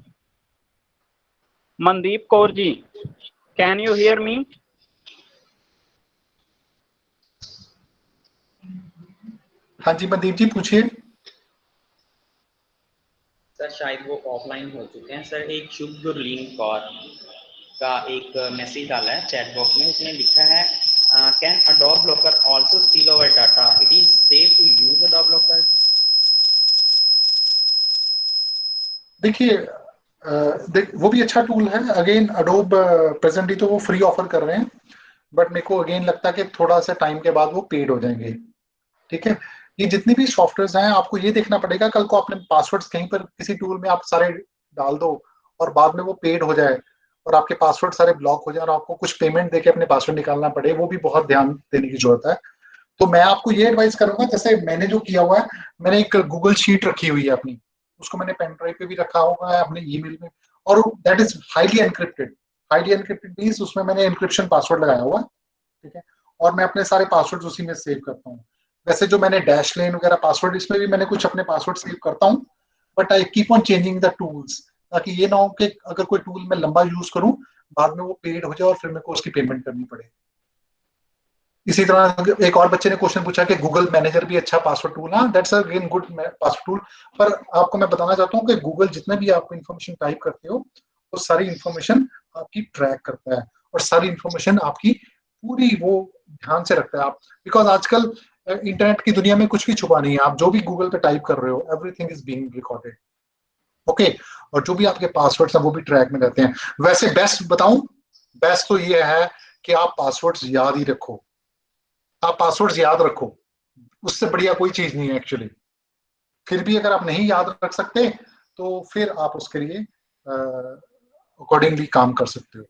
Mandeep Kaur ji, can you hear me? हाँ जी, मनदीप जी पूछिए। सर शायद वो ऑफलाइन हो चुके हैं सर। एक शुभ गुरलीन कौर का एक मैसेज डाला है चैट बॉक्स में, उसने लिखा है can Adobe blocker also steal our data, it is safe to use Adobe blocker? देखिए वो भी अच्छा टूल है। अगेन अडोब प्रेजेंटली तो वो फ्री ऑफर कर रहे हैं, बट मेरे को अगेन लगता है कि थोड़ा सा टाइम के बाद वो पेड हो जाएंगे। ठीक है, ये जितनी भी सॉफ्टवेयर हैं आपको ये देखना पड़ेगा, कल को अपने पासवर्ड्स कहीं पर किसी टूल में आप सारे डाल दो और बाद में वो पेड हो जाए और आपके पासवर्ड सारे ब्लॉक हो जाए और आपको कुछ पेमेंट देके अपने पासवर्ड निकालना पड़े, वो भी बहुत ध्यान देने की जरूरत है। तो मैं आपको ये एडवाइस करूंगा, जैसे मैंने जो किया हुआ है, मैंने एक गूगल शीट रखी हुई है अपनी, उसको मैंने पेन ड्राइव पे भी रखा हुआ है, अपने ईमेल में, और that is highly encrypted. Highly encrypted means उसमें मैंने एनक्रिप्शन पासवर्ड लगाया हुआ है। ठीक है, और मैं अपने सारे पासवर्ड उसी में सेव करता हूँ। वैसे जो मैंने डैश लेन वगैरह पासवर्ड, इसमें भी मैंने कुछ अपने पासवर्ड सेव करता हूँ, but I keep on changing the tools, ताकि ये ना हो कि अगर कोई टूल मैं लंबा यूज करूँ, बाद में वो पेड हो जाए और फिर मेरे को उसकी पेमेंट करनी पड़े। इसी तरह एक और बच्चे ने क्वेश्चन पूछा कि गूगल मैनेजर भी अच्छा पासवर्ड टूल। हाँ, that's again good password tool. पर आपको मैं बताना चाहता हूँ कि गूगल जितना भी आप इंफॉर्मेशन टाइप करते हो, वो सारी इंफॉर्मेशन आपकी ट्रैक करता है और सारी इंफॉर्मेशन आपकी पूरी वो ध्यान से रखता है। आप बिकॉज आजकल इंटरनेट की दुनिया में कुछ भी छुपा नहीं है, आप जो भी गूगल पे टाइप कर रहे हो, everything is being recorded. Okay, और जो भी आपके पासवर्ड्स हैं वो भी ट्रैक में रहते हैं। वैसे बेस्ट बताऊं, बेस्ट तो ये है कि आप पासवर्ड्स याद ही रखो। आप पासवर्ड्स याद रखो, उससे बढ़िया कोई चीज नहीं है एक्चुअली। फिर भी अगर आप नहीं याद रख सकते तो फिर आप उसके लिए अकॉर्डिंगली काम कर सकते हो।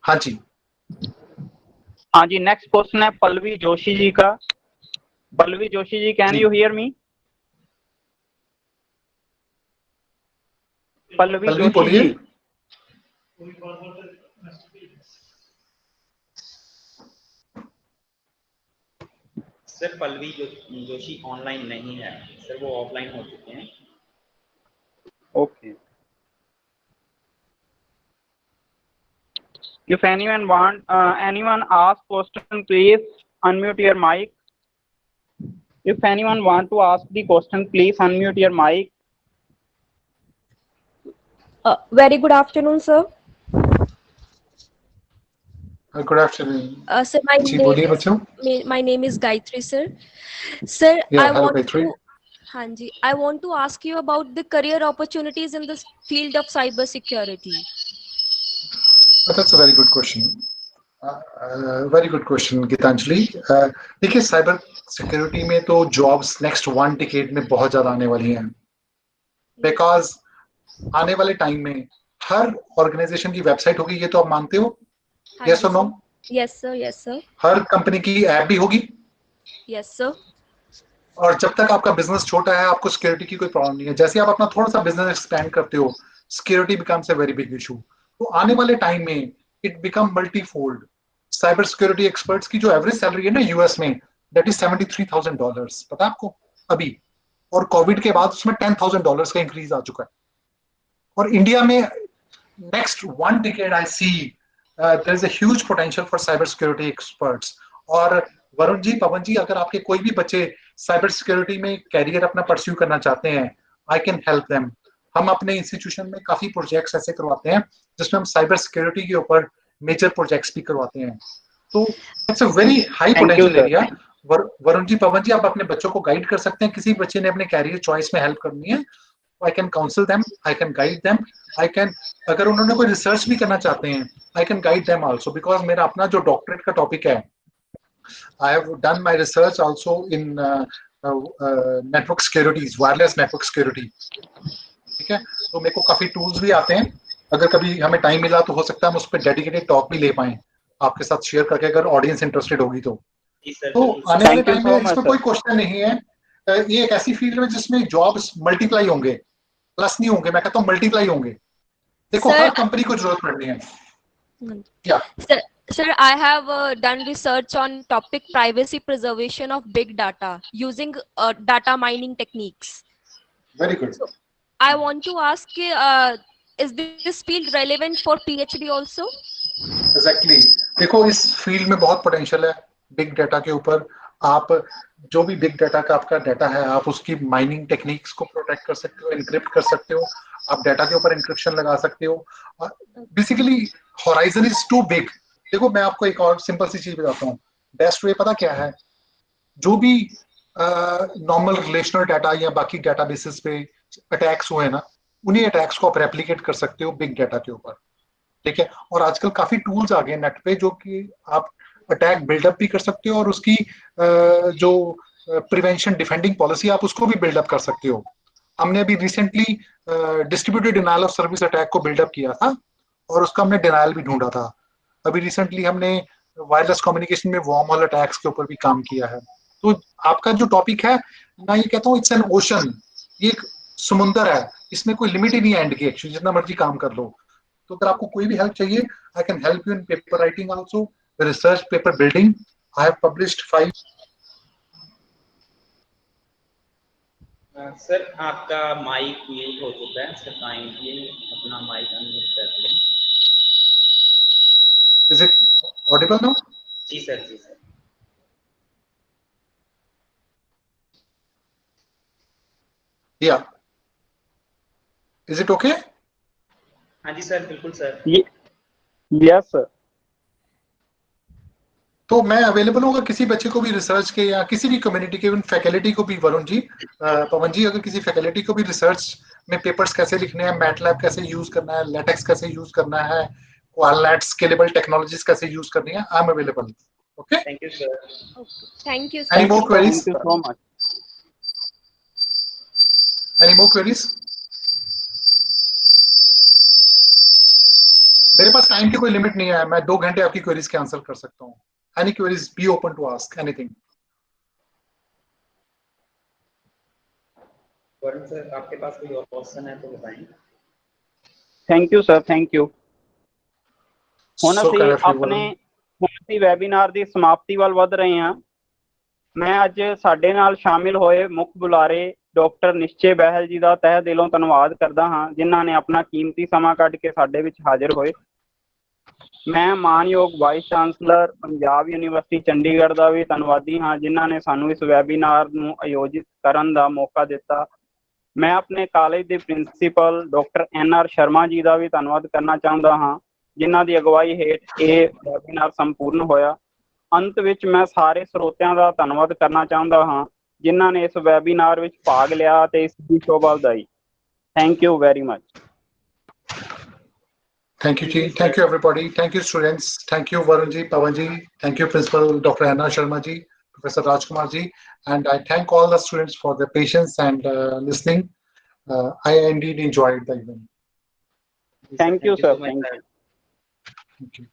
हाँ जी, हाँ जी, नेक्स्ट क्वेश्चन है पल्लवी जोशी जी का। Pallavi Joshi ji, can ji. You hear me? Pallavi Pallavi Joshi बोलिए। जी। सर पल्लवी जोशी ऑनलाइन नहीं है सर, वो ऑफलाइन हो चुके हैं। Okay. If anyone ask question, please unmute your mic. If anyone want to ask the question, please unmute your mic. Very good afternoon, sir. Good afternoon. Sir, जी बोलिए बच्चों। my name is Gayatri, sir. Sir, Yeah, I hello want Gayatri. to, Hanji, I want to ask you about the career opportunities in the field of cyber security. That's a very good question. Very good question Geetanjali. देखिए, साइबर सिक्योरिटी में तो जॉब्स नेक्स्ट 1 डिकेड में बहुत ज्यादा आने वाली हैं, बिकॉज आने वाले टाइम में हर ऑर्गेनाइजेशन की वेबसाइट होगी, ये तो आप मानते हो? यस और no? Yes, sir. Yes, sir. हर कंपनी की ऐप भी होगी। Yes, sir. और जब तक आपका बिजनेस छोटा है, आपको सिक्योरिटी की कोई प्रॉब्लम नहीं है। जैसे आप अपना थोड़ा सा बिजनेस एक्सपेंड करते हो, security becomes a very big issue. तो आने वाले टाइम में it become multifold. Cyber security experts की जो एवरेज सैलरी है ना यूएस में, दैट इज $73,000, पता है आपको अभी? और कोविड के बाद उसमें $10,000 का इंक्रीज आ चुका है। और इंडिया में next 1 decade I see there is a huge potential for cyber security experts. और वरुण जी, पवन जी, अगर आपके कोई भी बच्चे साइबर सिक्योरिटी में कैरियर अपना परस्यू करना चाहते हैं, आई कैन हेल्प देम। हम अपने इंस्टीट्यूशन में काफी प्रोजेक्ट्स ऐसे करवाते हैं जिसमें हम साइबर सिक्योरिटी के ऊपर मेजर प्रोजेक्ट्स भी करवाते हैं। तो it's a very high potential area. Varun ji, पवन जी, आप अपने बच्चों को गाइड कर सकते हैं। किसी बच्चे ने अपने कैरियर चॉइस में हेल्प करनी है, I can counsel them, I can guide them, I can, अगर उन्होंने कोई रिसर्च भी करना चाहते हैं, I can guide them also, because मेरा अपना जो डॉक्टरेट का टॉपिक है, I have done my research also in network securities, wireless network security. ठीक है, तो मेरे को काफी टूल्स भी आते हैं। अगर कभी हमें टाइम मिला तो हो सकता है हम उस पर डेडिकेटेड टॉक भी ले पाए आपके साथ शेयर करके, अगर ऑडियंस इंटरेस्टेड होगी तो। तो आने वाले टाइम में इसमें कोई क्वेश्चन नहीं है। ये एक ऐसी फील्ड है जिसमें जॉब्स मल्टीप्लाई होंगे, प्लस नहीं होंगे, मैं कहता हूँ मल्टीप्लाई होंगे। देखो, हर कंपनी को जरूरत पड़नी है। क्या Sir, I have done research on topic privacy preservation of big data using data mining techniques. Very good. So, I want to ask, is this field relevant for PhD also? Exactly. देखो, इस फील्ड में बहुत पोटेंशियल है बिग डाटा के ऊपर। आप जो भी बिग डाटा का आपका डाटा है, आप उसकी माइनिंग टेक्निक्स को प्रोटेक्ट कर सकते हो, एनक्रिप्ट कर सकते हो, आप डाटा के ऊपर एनक्रिप्शन लगा सकते हो। Basically horizon is too big. देखो मैं आपको एक और सिंपल सी चीज बताता हूँ। बेस्ट वे पता क्या है? जो भी नॉर्मल रिलेशनल डाटा या बाकी डाटाबेसेस पे अटैक्स हुए ना, उन्हीं अटैक्स को आप रेप्लिकेट कर सकते हो बिग डाटा के ऊपर, ठीक है। और आजकल काफी टूल्स आ गए नेट पे जो कि आप अटैक बिल्डअप भी कर सकते हो और उसकी जो प्रिवेंशन डिफेंडिंग पॉलिसी आप उसको भी बिल्डअप कर सकते हो। हमने अभी recently distributed denial of service attack को बिल्डअप किया था और उसका हमने डिनायल भी ढूंढा था। अभी रिसेंटली हमने वायरलेस कम्युनिकेशन में वार्म होल अटैक्स के ऊपर भी काम किया है। तो आपका जो टॉपिक है, मैं ये कहता हूँ इट्स एन ओशन, ये एक समुंदर है, इसमें कोई लिमिट ही नहीं है एंड की। एक्चुअली जितना मर्जी काम कर लो। तो अगर आपको कोई भी हेल्प चाहिए, I can help you in paper writing also, research paper building. I have published 5। Sir आपका माइक म्यूट हो चुका है, सर काइंडली अपना माइक अनम्यूट कर लें। Is it audible now? जी सर, जी सर। या इज इट ओके? हाँ जी सर, बिल्कुल सर। Yes sir. तो मैं अवेलेबल हूँ अगर किसी बच्चे को भी रिसर्च के या किसी भी कम्युनिटी के, इवन फैकल्टी को भी, वरुण जी, पवन जी, अगर किसी फैकल्टी को भी रिसर्च में पेपर्स कैसे लिखने हैं, मैटलैब कैसे यूज करना है, लेटेक्स कैसे यूज करना है, क्वालनेट स्केलेबल टेक्नोलॉजीज कैसे यूज करनी है, I am available. Okay, thank you sir. Thank you, any sir. More queries? Thank you so much. Any more queries? मेरे पास टाइम की कोई लिमिट नहीं है, मैं 2 घंटे आपकी क्वेरीज के आंसर कर सकता हूँ। Any queries, be open to ask anything. Varun sir, आपके पास कोई और क्वेश्चन है तो बताएं। Thank you sir, thank you. ਹੁਣ So ਅਸੀਂ kind of you, ਆਪਣੇ Varun. ਵੈਬੀਨਾਰ ਦੀ ਸਮਾਪਤੀ ਵੱਲ ਵਧ ਰਹੇ ਹਾਂ। ਮੈਂ ਅੱਜ ਸਾਡੇ ਨਾਲ ਸ਼ਾਮਿਲ ਹੋਏ ਮੁੱਖ ਬੁਲਾਰੇ ਡਾਕਟਰ ਨਿਸ਼ਚੇ ਬਹਿਲ ਜੀ ਦਾ ਤਹਿ ਦਿਲੋਂ ਧੰਨਵਾਦ ਕਰਦਾ ਹਾਂ, ਜਿਨ੍ਹਾਂ ਨੇ ਆਪਣਾ ਕੀਮਤੀ ਸਮਾਂ ਕੱਢ ਕੇ ਸਾਡੇ ਵਿੱਚ ਹਾਜ਼ਰ ਹੋਏ। ਮੈਂ ਮਾਨਯੋਗ vice chancellor Punjab university Chandigarh ਦਾ ਵੀ ਧੰਨਵਾਦੀ ਹਾਂ, ਜਿਨ੍ਹਾਂ ਨੇ ਸਾਨੂੰ ਇਸ ਵੈਬੀਨਾਰ ਨੂੰ ਆਯੋਜਿਤ ਕਰਨ ਦਾ ਮੌਕਾ ਦਿੱਤਾ। ਮੈਂ ਆਪਣੇ ਕਾਲਜ ਦੇ principal doctor NR Sharma ji ਦਾ ਵੀ ਧੰਨਵਾਦ ਕਰਨਾ ਚਾਹੁੰਦਾ ਹਾਂ, ਜਿਨ੍ਹਾਂ ਦੀ ਅਗਵਾਈ ਹੇਠ ਇਹ ਵੈਬੀਨਾਰ ਸੰਪੂਰਨ ਹੋਇਆ। ਅੰਤ ਵਿੱਚ ਮੈਂ ਸਾਰੇ ਸਰੋਤਿਆਂ ਦਾ ਧੰਨਵਾਦ ਕਰਨਾ ਚਾਹੁੰਦਾ ਹਾਂ, ਜਿਨ੍ਹਾਂ ਨੇ ਇਸ ਵੈਬੀਨਾਰ ਵਿੱਚ ਭਾਗ ਲਿਆ ਅਤੇ ਇਸ ਦੀ ਸ਼ੋਭਾ ਵਧਾਈ। Thank you very much. Thank you, Ji. Thank you, everybody. Thank you, students. Thank you, Varun Ji, Pawan Ji. Thank you, Principal Dr. Anna Sharma Ji, Professor Rajkumar Ji. And I thank all the students for their patience and listening. I indeed enjoyed the event. Thank you, sir. Thank you. Thank you.